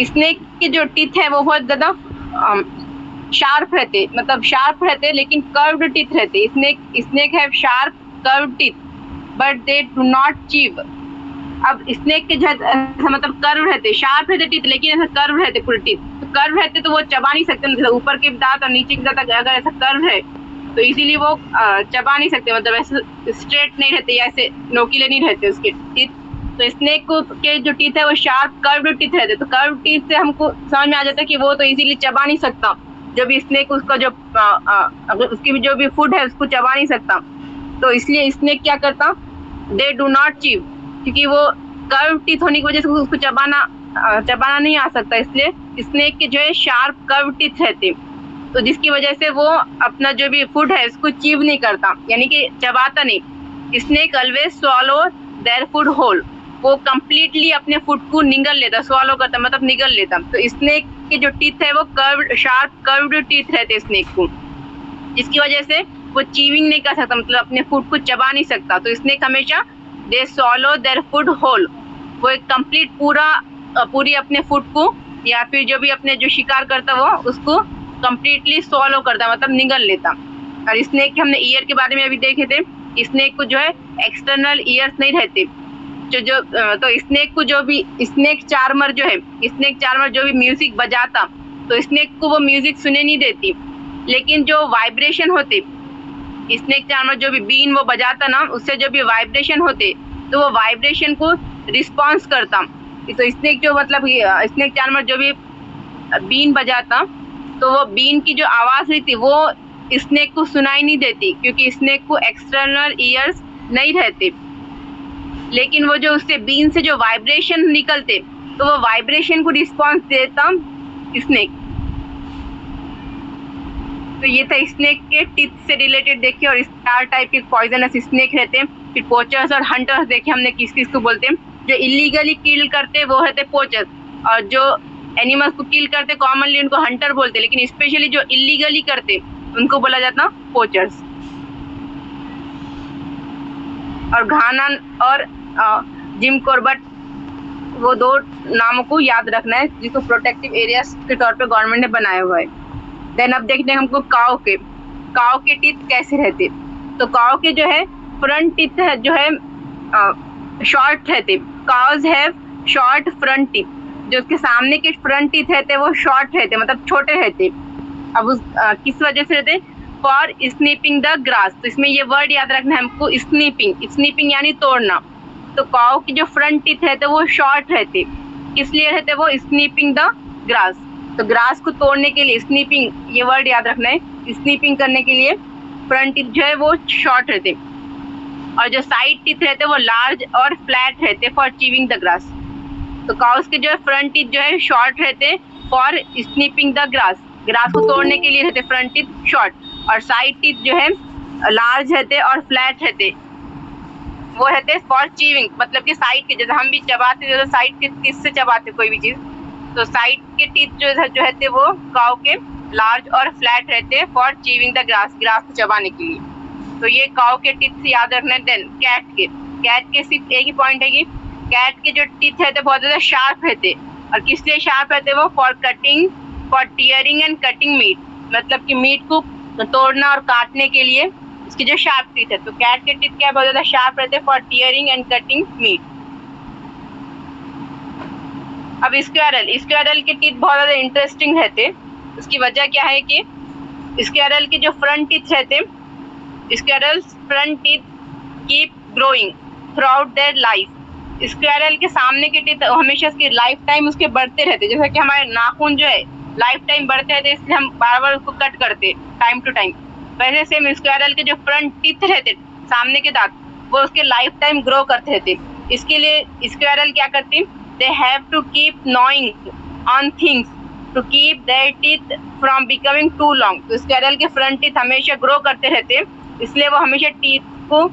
स्नेक के जो टीथ है वो बहुत ज्यादा शार्प रहते, मतलब शार्प रहते लेकिन कर्व्ड टीथ रहते। Snake have sharp curved teeth but they do not chew. अब स्नेक के जो मतलब कर्व रहते, शार्प रहते टीथ लेकिन ऐसा कर्व रहते पूरे टीथ। तो कर्व रहते तो वो चबा नहीं सकते, मतलब ऊपर के दांत और नीचे के दांत अगर ऐसा कर्व है तो इसीलिए वो चबा नहीं सकते, मतलब ऐसे स्ट्रेट नहीं रहते या ऐसे नोकीले नहीं रहते उसके टीथ। तो स्नेक को के जो टीथ है वो शार्प कर्व्ड टीथ रहते। तो कर्व टीथ से हमको समझ में आ जाता है कि वो तो इजीली चबा नहीं सकता, जो भी स्नेक उसका जो उसकी भी जो भी फूड है उसको चबा नहीं सकता। तो इसलिए स्नेक क्या करता, दे डू नॉट चीव, क्योंकि वो कर्व टीथ होने की वजह से उसको चबाना नहीं आ सकता। इसलिए स्नेक के जो है शार्प कर्व टीथ रहते, तो जिसकी वजह से वो अपना जो भी फूड है उसको चीव नहीं करता, यानी कि चबाता नहीं। Snake always swallow their food whole, वो कंप्लीटली अपने फूड को निगल लेता, स्वॉलो करता मतलब निगल लेता। तो स्नेक के जो टीथ है वो कर्व्ड शार्प कर्व्ड टीथ रहते स्नेक को, जिसकी वजह से वो चीविंग नहीं कर सकता, मतलब अपने फूड को चबा नहीं सकता। तो स्नेक हमेशा दे स्वॉलो देयर फूड होल, वो एक कंप्लीट पूरी अपने फूड को या फिर जो भी अपने जो शिकार करता वो उसको कंप्लीटली स्वॉलो करता, मतलब निगल लेता। और स्नेक के हमने ईयर के बारे में अभी देखे थे, स्नेक को जो है एक्सटर्नल ईयर्स नहीं रहते। तो स्नेक को जो भी स्नेक चार्मर जो भी म्यूजिक बजाता तो स्नेक को वो म्यूजिक सुने नहीं देती, लेकिन जो वाइब्रेशन होते स्नेक चार्मर जो भी बीन वो बजाता ना, उससे जो भी वाइब्रेशन होते तो वो वाइब्रेशन को रिस्पॉन्स करता। तो स्नेक जो मतलब स्नेक चार्मर जो भी बीन बजाता तो वो बीन की जो आवाज़ रहती वो स्नेक को सुनाई नहीं देती, क्योंकि स्नेक को एक्सटर्नल ईयर्स नहीं रहते। लेकिन वो जो उससे बीन से जो वाइब्रेशन निकलते तो वो वाइब्रेशन को रिस्पॉन्स देता स्नेक। तो ये था स्नेक के टीथ से रिलेटेड देखिए। और 4 टाइप के पॉइजनस स्नेक रहते हैं। फिर पोचर्स और हंटर्स देखे हमने किस किस को बोलते हैं। जो इलीगली किल करते वो रहते पोचर्स, और जो एनिमल्स को किल करते कॉमनली उनको हंटर बोलते, लेकिन स्पेशली जो इलीगली करते उनको बोला जाता पोचर्स। और घाना और जिम कॉर्बेट, वो 2 नामों को याद रखना है जिसको प्रोटेक्टिव एरियाज के तौर पे गवर्नमेंट ने बनाया हुआ है। देन अब देखते हैं हमको काऊ के टीथ कैसे रहते। तो काऊ के जो है फ्रंट टीथ है जो है शॉर्ट रहते। Cows have short front teeth, जो उसके सामने के फ्रंट टीथ रहते वो शॉर्ट रहते, मतलब छोटे रहते। अब उस किस वजह से रहते, फॉर स्नीपिंग द ग्रास। तो इसमें ये वर्ड याद रखना है हमको, स्नीपिंग यानी तोड़ना। तो काऊ की जो फ्रंट टीथ रहते वो शॉर्ट रहते, किस लिए रहते वो, स्नीपिंग द ग्रास। तो ग्रास को तोड़ने के लिए स्नीपिंग, ये वर्ड याद रखना है, स्नीपिंग करने के लिए फ्रंट टीथ जो है वो शॉर्ट रहते, और जो साइड टीथ रहते वो लार्ज और फ्लैट रहते फॉर चीविंग द ग्रास। तो काउस के जो है फ्रंट टीथ जो है शॉर्ट रहते फॉर स्नीपिंग द ग्रास को तोड़ने के लिए रहते फ्रंट टीथ शॉर्ट, और साइड टीथ जो है लार्ज रहते और फ्लैट रहते, वो रहते फॉर चीविंग, मतलब कि साइड के, जैसे हम भी चबाते थे तो साइड टीथ किससे चबाते कोई भी चीज़, तो साइड के टीथ जो रहते वो काऊ के लार्ज और फ्लैट रहते फॉर चीविंग द ग्रास को चबाने के लिए। तो ये काऊ के टीथ से याद रखना है। देन कैट के सिर्फ एक ही पॉइंट है कि कैट के जो टीथ रहते बहुत ज़्यादा शार्प रहते, और किस लिए शार्प रहते वो, for tearing and cutting meat, मतलब कि मीट को तोड़ना और काटने के लिए इसकी जो शार्प टीथ है। तो कैट के टीथ क्या बहुत ज़्यादा शार्प रहते for tearing and cutting meat. अब स्क्वायरल के टीथ बहुत ज़्यादा इंटरेस्टिंग रहते। उसकी वजह क्या है कि स्क्वायरल के जो फ्रंट टीथ रहते, squirrels front teeth keep growing through out their life. Squirrel के सामने के टीथ हमेशा उसकी लाइफ टाइम उसके बढ़ते रहते, जैसे कि हमारे नाखून जो है लाइफ टाइम बढ़ते रहते, इसलिए हम बार बार उसको कट करते टाइम टू टाइम। वैसे सेम स्क्वायरल के जो फ्रंट टीथ रहते, सामने के दांत, वो उसके लाइफ टाइम ग्रो करते रहते। इसके लिए स्क्वायरल क्या करती, they have to keep gnawing on things to keep their teeth from becoming too long. तो स्क्वायरल के फ्रंट टीथ हमेशा ग्रो करते रहते, इसलिए वो हमेशा टीथ को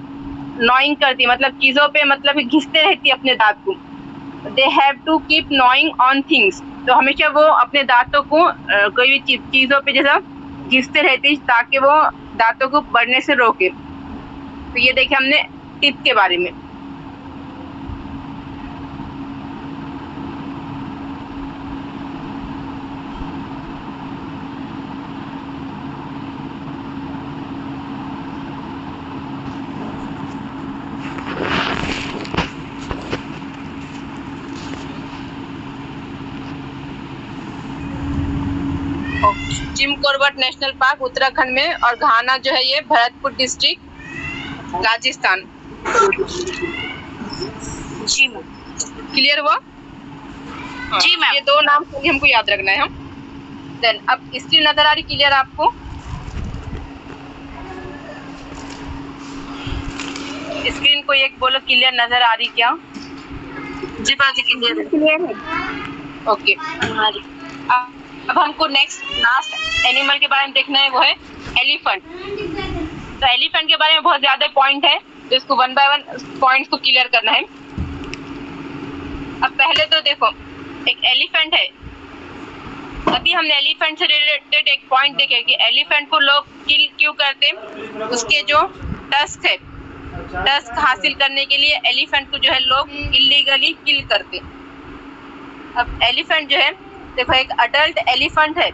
नॉइंग करती, मतलब चीज़ों पे मतलब घिसते रहती है अपने दांत को। They have to keep gnawing on things, तो हमेशा वो अपने दांतों को कोई भी चीज़ों पे जैसा घिसते रहती ताकि वो दांतों को बढ़ने से रोके। तो ये देखिए हमने टीथ के बारे में। Jim Corbett national park Uttarakhand में, और घाना जो है ये भरतपुर डिस्ट्रिक्ट राजस्थान। जी मैम, क्लियर हुआ? जी मैम, ये दो नाम हमको याद रखना है। हम देन अब स्क्रीन नजर आ रही क्लियर आपको? स्क्रीन को एक बोलो क्लियर नजर आ रही क्या? जी बाजी क्लियर है। ओके, अब हमको नेक्स्ट लास्ट एनिमल के बारे में देखना है, वो है एलिफेंट। तो एलिफेंट के बारे में बहुत ज्यादा पॉइंट है, तो इसको वन बाय वन पॉइंट्स को क्लियर करना है। अब पहले तो देखो, एक एलिफेंट है। अभी हमने एलिफेंट से रिलेटेड एक पॉइंट देखे कि एलिफेंट को लोग किल क्यों करते, उसके जो टस्क है, टस्क हासिल करने के लिए एलिफेंट को जो है लोग इलीगली किल करते। अब एलिफेंट जो है, देखो एक अडल्ट एलिफेंट है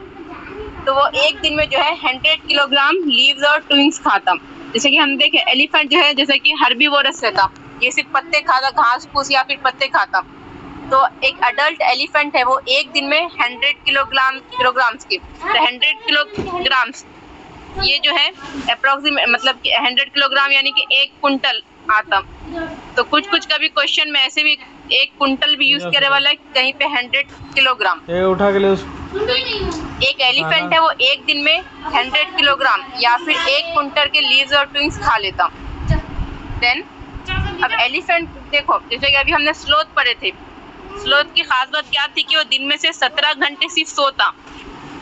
तो वो एक दिन में जो है 100 किलोग्राम लीव्स और ट्विंग्स खाता। जैसे कि हम देखें एलिफेंट जो है जैसे कि हर्बीवोरस रहता, ये सिर्फ पत्ते खाता, घास फूस या फिर पत्ते खाता। तो एक अडल्ट एलिफेंट है वो एक दिन में 100 किलोग्राम्स की, तो 100 किलोग्राम्स ये जो है अप्रोक्सीमेट मतलब 100 किलोग्राम यानी कि 1 कुंटल आता। तो कुछ कभी क्वेश्चन में ऐसे भी 1 कुंटल भी यूज करे वाला है, कहीं पे 100 किलोग्राम। उठा के ले उस तो एक एलिफेंट है वो एक दिन में 100 किलोग्राम या फिर 1 कुंटल के लीव्स और ट्विंग्स खा लेता। देन अब एलिफेंट देखो, जैसे कि अभी हमने स्लोथ पढ़े थे, स्लोथ की खास बात क्या थी कि वो दिन में से 17 घंटे सिर्फ सोता,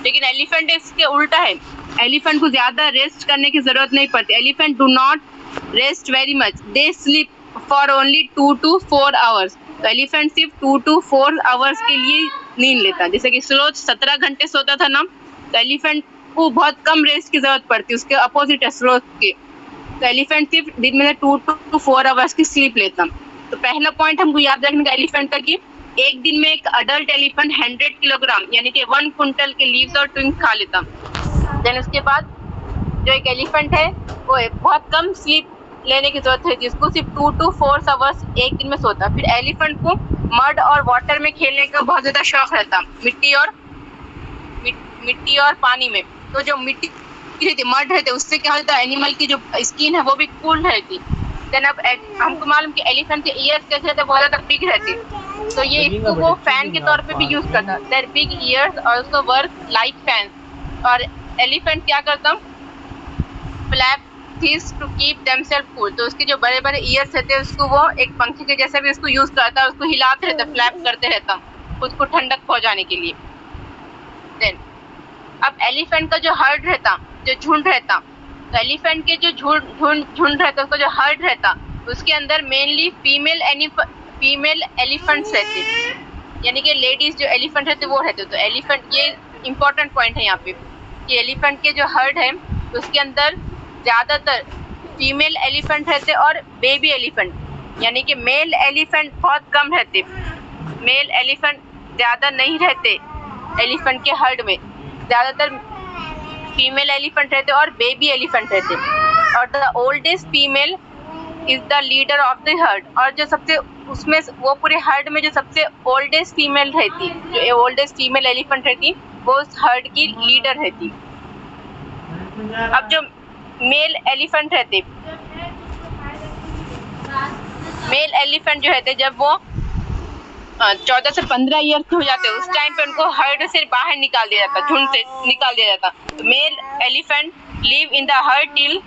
लेकिन एलिफेंट इसके उल्टा है। एलिफेंट को ज्यादा रेस्ट करने की जरूरत नहीं पड़ती। Elephant do not rest very much, they sleep for only 2 to 4 hours. तो एलिफेंट सिर्फ 2 to 4 आवर्स के लिए नींद लेता। जैसे कि स्लोथ 17 घंटे सोता था ना, तो एलिफेंट को बहुत कम रेस्ट की जरूरत पड़ती, उसके अपोजिट है स्लोथ के। तो एलिफेंट सिर्फ दिन में 2 to 4 आवर्स की स्लीप लेता। तो पहला पॉइंट हमको याद रखने का एलिफेंट का कि एक दिन में एक अडल्ट एलिफेंट 100 किलोग्राम यानी कि 1 कुंटल के लीव्स और ट्विंग्स खा लेता। देन उसके बाद जो एक एलिफेंट है वो बहुत कम स्लीप लेने की जरूरत है, जिसको सिर्फ 2 to 4 आवर्स एक दिन में सोता। फिर एलिफेंट को मड और वाटर में खेलने का बहुत ज्यादा शौक रहता, मिट्टी और पानी में। तो जो मिट्टी रहती, मड रहते, उससे क्या होता है एनिमल की जो स्किन है वो भी कूल रहती। देन अब हमको मालूम कि एलिफेंट के ईयर्स कैसे रहते, बहुत ज्यादा बिग रहते, तो ये इसको वो फैन के तौर पे भी यूज करता। Their big ears also work like fans. और एलिफेंट क्या करता, flap this to keep themselves cool. तो उसके जो बड़े बड़े ईयर्स रहते हैं उसको वो एक पंखे के जैसे भी उसको यूज करता है, उसको हिलाते रहता, फ्लैप करते रहता खुद को ठंडक पहुंचाने के लिए। देन अब एलिफेंट का जो हर्ड रहता, जो झुंड रहता, तो एलिफेंट के जो झुंड रहता, उसका जो हर्ड रहता, उसके अंदर मेनली फीमेल एलिफेंट्स रहते, यानी कि लेडीज जो एलिफेंट रहते वो रहते। तो एलिफेंट, ये इंपॉर्टेंट पॉइंट है यहाँ पे कि एलिफेंट के जो हर्ड है उसके अंदर ज़्यादातर फीमेल एलिफेंट रहते और बेबी एलिफेंट, यानी कि मेल एलिफेंट बहुत कम रहते। मेल एलिफेंट ज़्यादा नहीं रहते एलिफेंट के हर्ड में, ज़्यादातर फीमेल एलिफेंट रहते और बेबी एलिफेंट रहते। और the oldest female is the leader of the heard. और जो सबसे उसमें वो पूरे हर्ड में जो सबसे ओल्डेस्ट फीमेल रहती, जो ओल्डेस्ट फीमेल एलिफेंट रहती, वो उस हर्ड की लीडर रहती। अब जो मेल एलिफेंट रहते, मेल एलिफेंट जो रहते जब वो 14 से 15 ईयर के हो जाते उस टाइम पे उनको हर्ड से बाहर निकाल दिया जाता, झुंड से निकाल दिया जाता। तो male elephant live in the herd till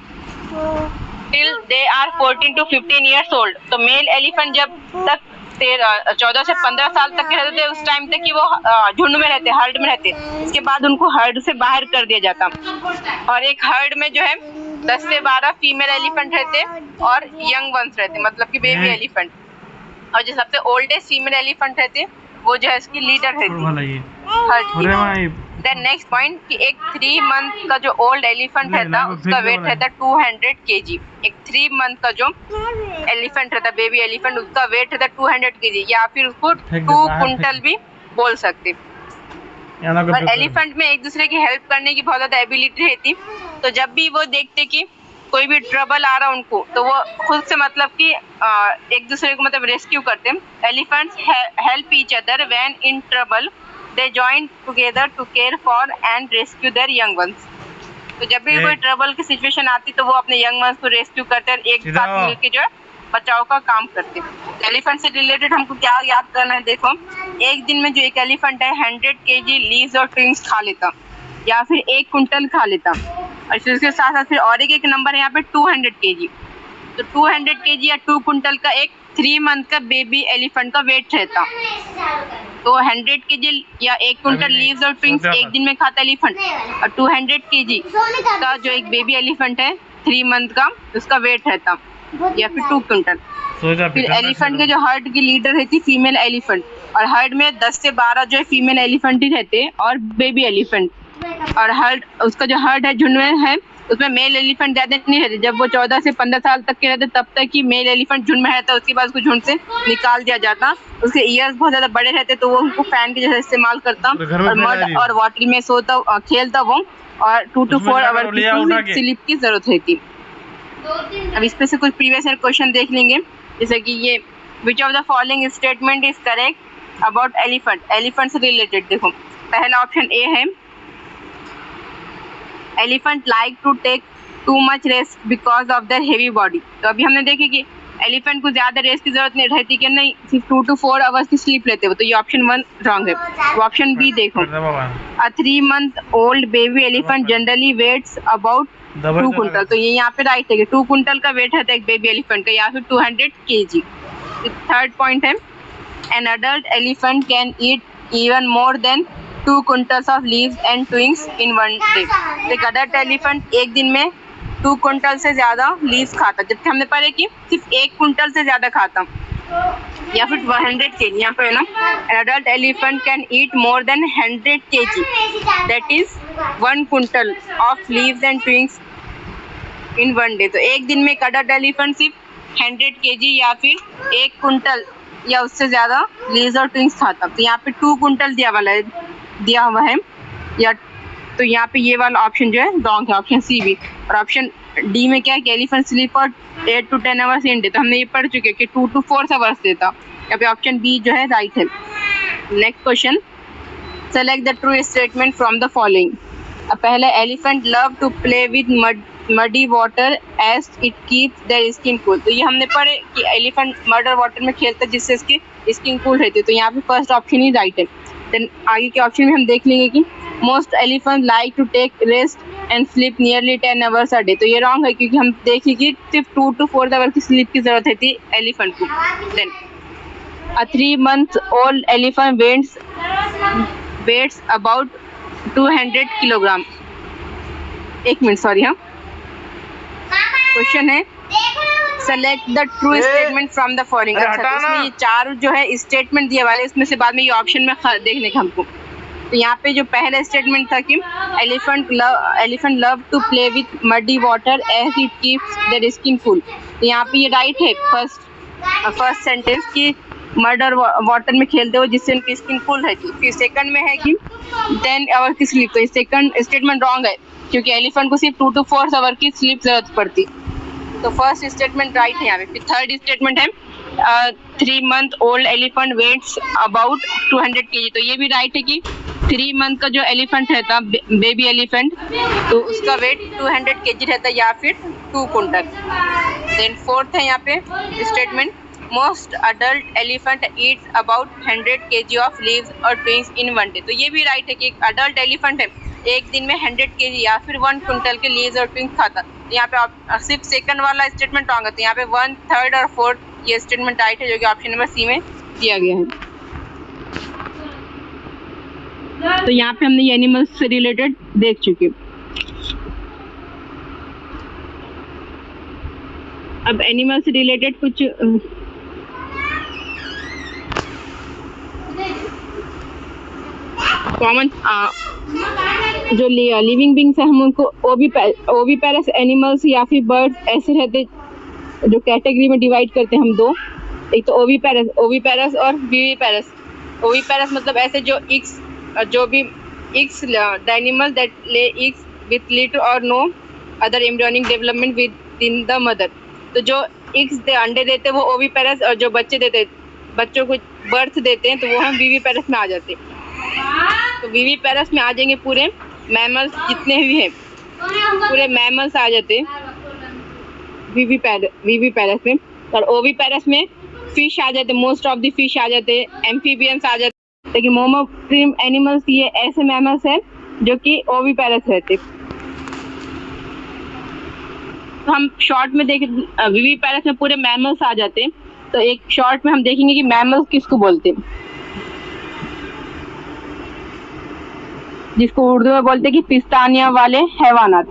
they are 14 to 15 years old। तो मेल एलिफेंट जब तक 14 से 15 साल तक के रहते थे उस टाइम तक कि वो झुंड में रहते, हर्ड में रहते। इसके बाद उनको हर्ड से बाहर कर दिया जाता। और एक हर्ड में जो है 10 से 12 फीमेल एलिफेंट रहते और यंग वंस रहते, मतलब कि बेबी एलिफेंट। और जो सबसे ओल्डेस्ट फीमेल एलिफेंट रहते वो जो है इसकी लीडर रहती। देन नेक्स्ट पॉइंट कि एक 3 मंथ का जो ओल्ड एलिफेंट रहता उसका वेट रहता 200 kg। एक 3 मंथ का जो एलिफेंट रहता बेबी एलिफेंट उसका वेट रहता 200 kg, या फिर उसको 2 कुंटल भी बोल सकते। और एलिफेंट में एक दूसरे की हेल्प करने की बहुत ज्यादा एबिलिटी रहती। तो जब भी वो देखते कि कोई भी ट्रबल आ रहा उनको तो वो खुद से मतलब कि एक दूसरे को मतलब रेस्क्यू करते। Elephants help each other when in trouble, they join together to care for and rescue their young ones. तो जब भी कोई ट्रबल की सिचुएशन आती तो वो अपने यंग वंस को रेस्क्यू करते हैं, एक साथ मिलकर जो है बचाव का काम करते। एलिफेंट से रिलेटेड हमको क्या याद करना है, देखो एक दिन में जो एक एलिफेंट है 100 kg लीव्स और ट्विंग्स खा लेता या फिर 1 कुंटल खा लेता। और फिर उसके साथ साथ फिर और एक नंबर है यहाँ पे 200 kg। तो 200 kg या 2 कुंटल का एक 3 मंथ का बेबी एलिफेंट का वेट रहता। तो 100 kg या 1 कुंटल लीव्स और ट्विंग्स एक दिन में खाता एलिफेंट, और 200 kg का जो एक बेबी एलिफेंट है 3 मंथ का उसका वेट रहता या फिर 2 कुंटल। फिर एलिफेंट के जो हर्ड की लीडर रहती फीमेल एलिफेंट, और हर्ड में 10 से 12 जो है फीमेल एलिफेंट ही रहते और बेबी एलिफेंट। और हर्ड उसका जो हर्ड है झुंड में है उसमें मेल एलिफेंट ज्यादा नहीं रहते। जब वो 14 से 15 साल तक के रहते तब तक ही मेल एलिफेंट झुंड में रहता, उसके बाद उसको झुंड से निकाल दिया जाता। उसके ईयर्स बहुत ज्यादा बड़े रहते तो वो उनको फैन के जैसे इस्तेमाल करता और मड और वाटर में सोता खेलता वो, और 2 to 4 आवर की स्लीप की जरूरत रहती। अब इस पे से कुछ प्रीवियस ईयर क्वेश्चन देख लेंगे, जैसे कि ये which of the following statement is correct about elephant. Elephant से रिलेटेड देखो पहला ऑप्शन ए है elephant like to take too much rest because of their heavy body. तो अभी हमने देखे कि एलिफेंट को ज्यादा रेस्ट की जरूरत नहीं रहती कि नहीं, सिर्फ 2 to 4 आवर्स की स्लीप लेते हो। तो ये ऑप्शन 1 रॉन्ग है। ऑप्शन बी देखो a 3 month old baby elephant generally weighs about 2 quintal. तो ये यहाँ पे राइट है कि 2 कुंटल का वेट है एक बेबी एलिफेंट का, या फिर 200 kg। थर्ड पॉइंट है an adult elephant can eat even more than 2 quintals of leaves and twigs in 1 day. एक अडल्ट एलिफेंट एक दिन में 2 कुंटल से ज्यादा लीव्स खाता, जबकि हमने पढ़े कि सिर्फ 1 कुंटल से ज्यादा खाता, या फिर 100 kg। यहाँ पे ना an adult elephant can eat more than 100 kg, that is 1 quintal of leaves and twigs in 1 day. तो एक दिन में एक अडल्ट एलिफेंट सिर्फ 100 kg या फिर 1 कुंटल या उससे ज्यादा लीव्स और ट्विंग्स खाता। तो यहाँ पे 2 कुंटल दिया हुआ है, या तो यहाँ पे ये वाला ऑप्शन जो है रॉन्ग है, ऑप्शन सी भी। और ऑप्शन डी में क्या है कि elephant sleep for 8 to 10 hours in day. तो हमने ये पढ़ चुके हैं कि 2 to 4 आवर्स देता। यहाँ पे ऑप्शन बी जो है राइट है। Next question, select the true statement from the following. पहला elephant love to play with muddy water as it keeps their skin cool. तो ये हमने पढ़े कि एलिफेंट मड वाटर में खेलता है जिससे इसकी स्किन कूल रहती है। तो यहाँ पे फर्स्ट ऑप्शन ही राइट है। देन आगे के ऑप्शन में हम देख लेंगे कि most elephant like to take rest and sleep nearly 10 hours a day. तो ये रॉन्ग है क्योंकि हम देखें कि सिर्फ 2 to 4 आवर की स्लीप की जरूरत रहती है एलिफेंट को। Then a 3 month old elephant weighs about 200 kilogram. एक मिनट सॉरी, हाँ क्वेश्चन है select the true statement from the following. अच्छा तो इसमें ये 4 जो है स्टेटमेंट दिए वाले, इसमें से बाद में ये ऑप्शन में देखने का हमको। तो यहाँ पे जो पहला स्टेटमेंट था कि elephant love to play with muddy water as it keeps their skin cool. तो यहाँ पे ये राइट है फर्स्ट सेंटेंस कि मड और वाटर में खेलते हो जिससे उनकी स्किन कूल रहती। फिर सेकंड में है कि 10 आवर की स्लीप। तो सेकंड स्टेटमेंट रॉन्ग है क्योंकि एलिफेंट को सिर्फ 2 to 4 आवर की स्लीप जरूरत पड़ती। तो फर्स्ट स्टेटमेंट राइट है यहाँ पे। फिर थर्ड स्टेटमेंट है 3 month old elephant weighs about 200 kg। तो ये भी राइट है कि 3 month का जो एलिफेंट रहता बेबी एलिफेंट तो उसका वेट 200 kg रहता या फिर 2 कुंटल। देन फोर्थ है यहाँ पे statement most adult elephant Yeats about 100 kg of leaves और ट्विंग्स इन वन डे। तो ये भी राइट है कि एक अडल्ट एलिफेंट है एक दिन में 100 kg या फिर 1 क्विंटल के लीव्स और ट्विंग्स खाता। तो यहाँ पे सिर्फ सेकंड वाला स्टेटमेंट रॉन्ग है, तो यहाँ पे 1, 3rd और 4th ये स्टेटमेंट राइट है, जो कि ऑप्शन नंबर सी में दिया गया है। तो यहाँ पे हमने ये एनिमल्स से रिलेटेड देख चुके। अब एनिमल से रिलेटेड कुछ कॉमन जो लिविंग बींग्स है हम उनको ओविपेरस एनिमल्स या फिर बर्ड्स ऐसे रहते जो कैटेगरी में डिवाइड करते हैं हम दो। एक तो ओविपेरस और विविपेरस। ओविपेरस मतलब ऐसे जो the animal that lay eggs with little और no other embryonic development with in the mother. तो जो एग्स अंडे देते हैं वो ओविपेरस, और जो बच्चों को बर्थ देते हैं तो वो हम विविपेरस में आ जाते हैं। तो विविपेरस में आ जाएंगे पूरे मैमल्स जितने भी हैं, पूरे मैमल्स आ जाते हैं विविपेरस में। और ओविपेरस में फिश आ जाते, मोस्ट ऑफ द फिश आ जाते, एम्फीबियंस आ जाते। लेकिन मोनोट्रिम एनिमल्स ये ऐसे मैमल्स हैं जो कि ओविपेरस रहते। तो हम शॉर्ट में देखें विविपेरस में पूरे मैमल्स आ जाते हैं। तो एक शॉर्ट में हम देखेंगे कि मैमल्स किसको बोलते हैं, जिसको उर्दू में बोलते हैं कि पिस्तानिया वाले हैवानात।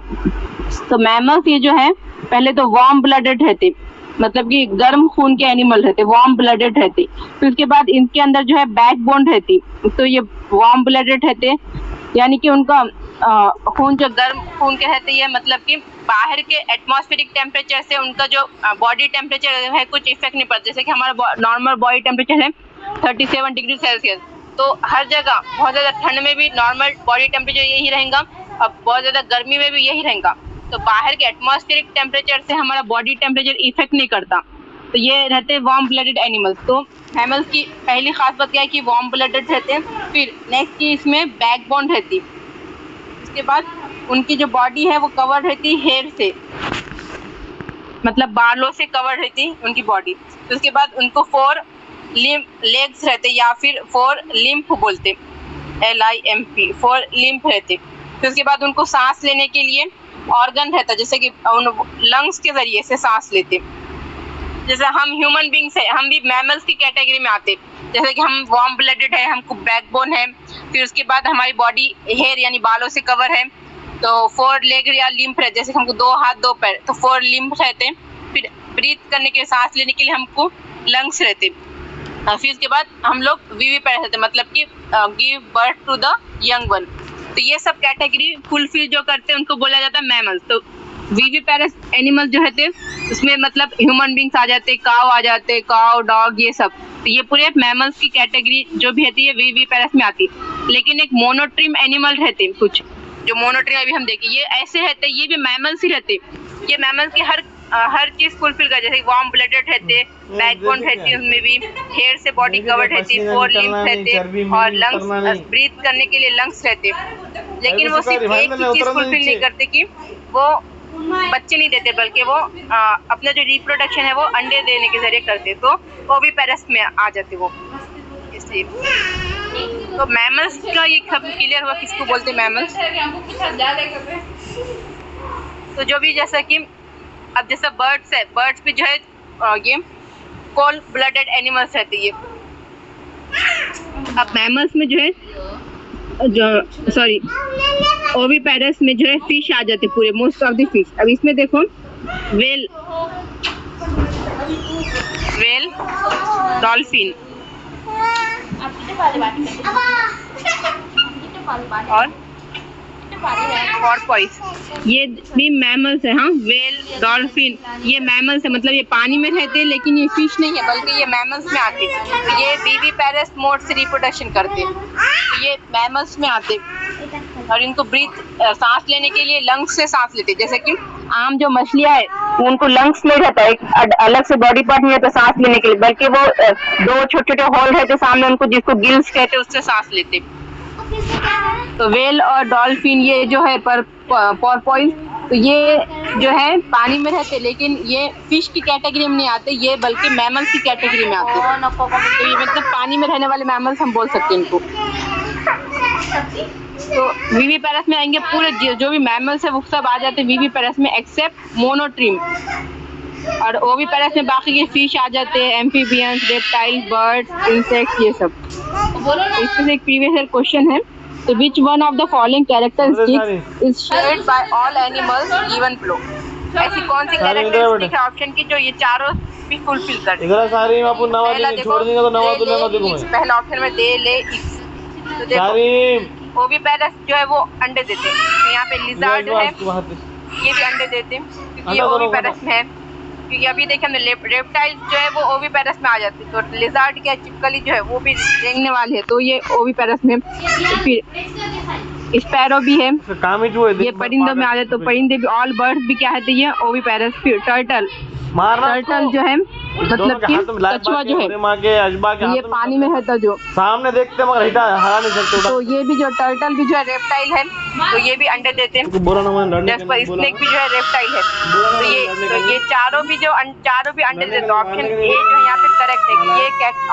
तो मैमल्स ये जो है पहले तो वार्म ब्लडेड रहते, मतलब कि गर्म खून के एनिमल रहते, वार्म ब्लडेड रहते। फिर उसके बाद इनके अंदर जो है बैकबोन रहती। तो ये वार्म ब्लडेड रहते, यानी कि उनका खून जो गर्म खून के रहते हैं, मतलब कि बाहर के एटमॉस्फेरिक टेम्परेचर से उनका जो बॉडी टेम्परेचर है कुछ इफेक्ट नहीं पड़ता। जैसे कि हमारा नॉर्मल बॉडी टेम्परेचर है 37 डिग्री सेल्सियस, तो हर जगह बहुत ज़्यादा ठंड में भी नॉर्मल बॉडी टेम्परेचर यही रहेगा, अब बहुत ज़्यादा गर्मी में भी यही रहेगा। तो बाहर के एटमॉस्फेरिक टेम्परेचर से हमारा बॉडी टेम्परेचर इफेक्ट नहीं करता। तो ये रहते हैं वार्म ब्लडेड एनिमल्स। तो मैमल्स की पहली खास बात क्या है कि वार्म ब्लडेड रहते हैं। फिर नेक्स्ट की इसमें बैकबोन रहती, उसके बाद उनकी जो बॉडी है वो कवर रहती हेयर से, मतलब बालों से कवर रहती उनकी बॉडी। तो उसके बाद उनको 4 लेग्स रहते या फिर 4 लिम्फ बोलते, LIMP 4 लिम्फ रहते। फिर उसके बाद उनको सांस लेने के लिए ऑर्गन रहता, जैसे कि लंग्स के जरिए से सांस लेते। जैसे हम ह्यूमन बींग्स है, हम भी मैमल्स की कैटेगरी में आते। जैसे कि हम वार्म ब्लडेड है, हमको बैकबोन है, फिर उसके बाद हमारी बॉडी हेयर यानी बालों से कवर है, तो 4 लेग या लिम्फ रहते, जैसे कि हमको 2 हाथ 2 पैर, तो 4 लिम्फ रहते हैं। फिर ब्रीथ करने के लिए, सांस लेने के लिए हमको लंग्स रहते। फिर उसके बाद हम लोग विविपेरस रहते, मतलब कि give birth to the young one. तो ये सब कैटेगरी फुलफिल जो करते हैं उनको बोला जाता है मैमल्स। तो विविपेरस एनिमल जो रहते उसमें मतलब ह्यूमन बींग्स आ जाते, काव आ जाते, काव डॉग ये सब। तो ये पूरे मैमल्स की कैटेगरी जो भी रहती है विविपेरस में आती। लेकिन एक मोनोट्रिम एनिमल रहते कुछ, जो मोनोट्रिम अभी हम देखें ये ऐसे रहते, ये भी मैमल्स ही रहते। ये मैमल्स की हर चीज फुलफिल कर, जैसे वार्म ब्लडेड रहते, बैकबोन रहती है, उनमें भी हेयर से बॉडी कवर्ड रहती, 4 लिम्फ रहते और लंग्स, ब्रीथ करने के लिए लंग्स रहते। लेकिन वो सिर्फ एक ही चीज फुलफिल नहीं करते कि वो बच्चे नहीं देते, बल्कि वो अपना जो रिप्रोडक्शन है वो अंडे देने के जरिए करते। तो वो भी पेरस में आ जाते वो, इसलिए। तो मैमल्स का ये सब क्लियर हुआ किसको बोलते मैमल्स। तो जो भी जैसा कि अब जैसा बर्ड्स है, बर्ड्स भी जो है ये कोल्ड ब्लडेड एनिमल्स रहते ये। अब मैमल्स में जो है ओविपेरस में जो है फिश आ जाते पूरे, मोस्ट ऑफ द फिश। अब इसमें देखो वेल, डॉल्फिन और पोर्पोइस, ये भी मैमल्स है। हाँ, वेल, डॉल्फिन ये मैमल्स है, मतलब ये पानी में रहते हैं लेकिन ये फिश नहीं है, बल्कि ये मैमल्स में आते। तो ये विविपेरस मोड से रिप्रोडक्शन करते, तो ये मैमल्स में आते। और इनको ब्रीथ, सांस लेने के लिए लंग्स से सांस लेते। जैसे कि आम जो मछलियाँ है उनको लंग्स नहीं रहता, एक अलग से बॉडी पार्ट नहीं रहता सांस लेने के लिए, बल्कि वो 2 छोटे-छोटे होल रहते सामने उनको, जिसको गिल्स कहते, उससे सांस लेते। तो वेल और डॉल्फिन ये जो है पोर्पोइस तो ये जो है पानी में रहते, लेकिन ये फिश की कैटेगरी में नहीं आते, ये बल्कि मैमल्स की कैटेगरी में आते हैं। तो ये मतलब पानी में रहने वाले मैमल्स हम बोल सकते हैं इनको। तो विविपेरस में आएंगे पूरे जो भी मैमल्स है वो सब आ जाते हैं विविपेरस में, एक्सेप्ट मोनोट्रीम। और ओविपेरस में बाकी के फिश आ जाते हैं, एम्फीबियंस, रेप्टाइल, बर्ड्स, इंसेक्ट्स, ये सब। इसमें से एक प्रीवियस ईयर क्वेश्चन है, तो which one of the following characteristics is shared by all animals given below. ऐसी कौन सी कैरेक्टरिस्टिक है ऑप्शन की जो ये चारों भी फुलफिल करते हैं? पहला ऑप्शन में दे, ले, इक्स। तो देखो ओविपेरस जो है वो अंडे देते हैं, तो यहाँ पे लिजार्ड जो है ये भी अंडे देते हैं क्योंकि ये ओविपेरस में है। क्योंकि अभी देखें हमने रेप्टाइल्स जो है वो ओविपेरस में आ जाते हैं, तो लिजार्ड क्या चिपकली जो है वो भी रेंगने वाली है, तो ये ओविपेरस में। फिर स्पैरो भी है, ये परिंदों में आ जाते, तो परिंदे भी, ऑल बर्ड्स भी क्या है ये ओविपेरस। फिर टर्टल जो है मतलब कि कछुआ जो है ये पानी में है, तो जो सामने देखते मगर हरा नहीं सकते, तो ये भी जो टर्टल भी जो है रेप्टाइल है, तो ये भी अंडे देते हैं। स्नेक भी जो है रेप्टाइल है, तो ये चारों भी अंडे देते हैं। ऑप्शन ए जो है यहाँ पे करेक्ट है कि ये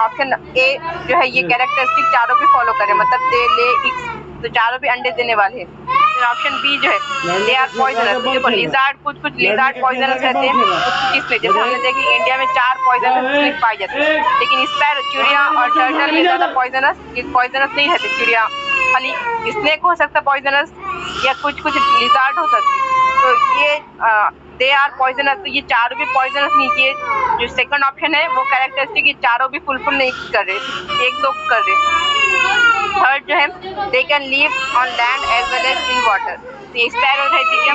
ऑप्शन ए जो है ये कैरेक्टरिस्टिक चारों भी फॉलो करे, मतलब दे, ले, इक्स, तो चारों भी अंडे देने वाले हैं। फिर ऑप्शन बी जो है दे आर पॉइजनस। देखो लिजार्ड, कुछ लिजार्ड पॉइजनस रहते हैं, कुछ इसमें जैसे हमने देखी इंडिया में 4 पॉइजनस स्नेक पाए जाते हैं, लेकिन स्पैरो, चिड़िया और टर्टल में ज़्यादा पॉइजनस नहीं रहते। चिड़िया खाली स्नेक हो सकता पॉइजनस, या कुछ लिजार्ड हो सकती, तो ये दे आर पॉइजनस। तो ये चारों भी पॉइजनस नहीं, ये जो सेकंड ऑप्शन है वो कैरेक्टरिस्टिक ये चारों भी फुलफिल नहीं कर रहे, 1-2 कर रहे। थर्ड जो है they can live on land as well as in water. तो स्पैरो रहती क्या?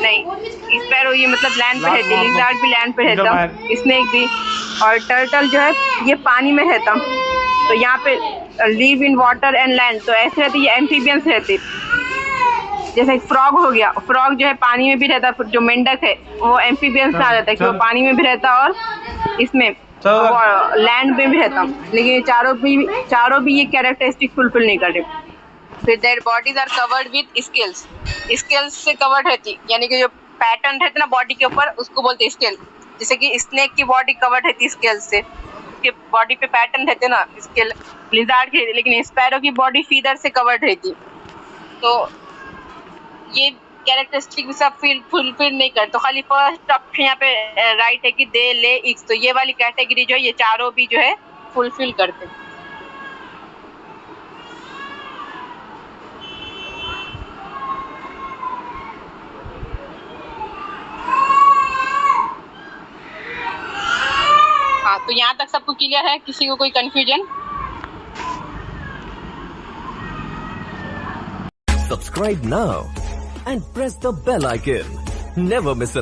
नहीं, स्पैरो ये मतलब लैंड पे रहती, लिजार्ड भी लैंड पे रहता, स्नेक भी, और टर्टल जो है ये पानी में रहता। तो यहाँ पे live in water and land, तो ऐसे रहते, ये एम्फीबियंस रहते। जैसे फ्रॉग हो गया, फ्रॉग जो है पानी में भी रहता, जो मेंढक है वो एम्फीबियंस आ जाता है कि वो पानी में भी रहता और इसमें लैंड में भी रहता, लेकिन चारों भी ये कैरेक्टरिस्टिक फुलफिल नहीं कर रहे। फिर their bodies are covered with scales से कवर्ड रहती, यानी कि जो पैटर्न रहते ना बॉडी के ऊपर उसको बोलते हैं स्केल। जैसे कि स्नेक की बॉडी कवर्ड रहती स्केल से, उसके बॉडी पे पैटर्न रहते ना स्केल, लिजार्ड की, लेकिन स्पैरो की बॉडी फीदर से कवर्ड रहती। तो ये कैरेक्टरिस्टिक भी सब फुलफिल नहीं कर, तो खाली फर्स्ट ऑप्शन यहाँ पे राइट है कि दे, ले, इक्स, तो ये वाली कैटेगरी जो है ये चारों भी जो है फुलफिल करते। हाँ, तो यहाँ तक सबको क्लियर है? किसी को कोई confusion? Subscribe now and press the bell icon. Never miss an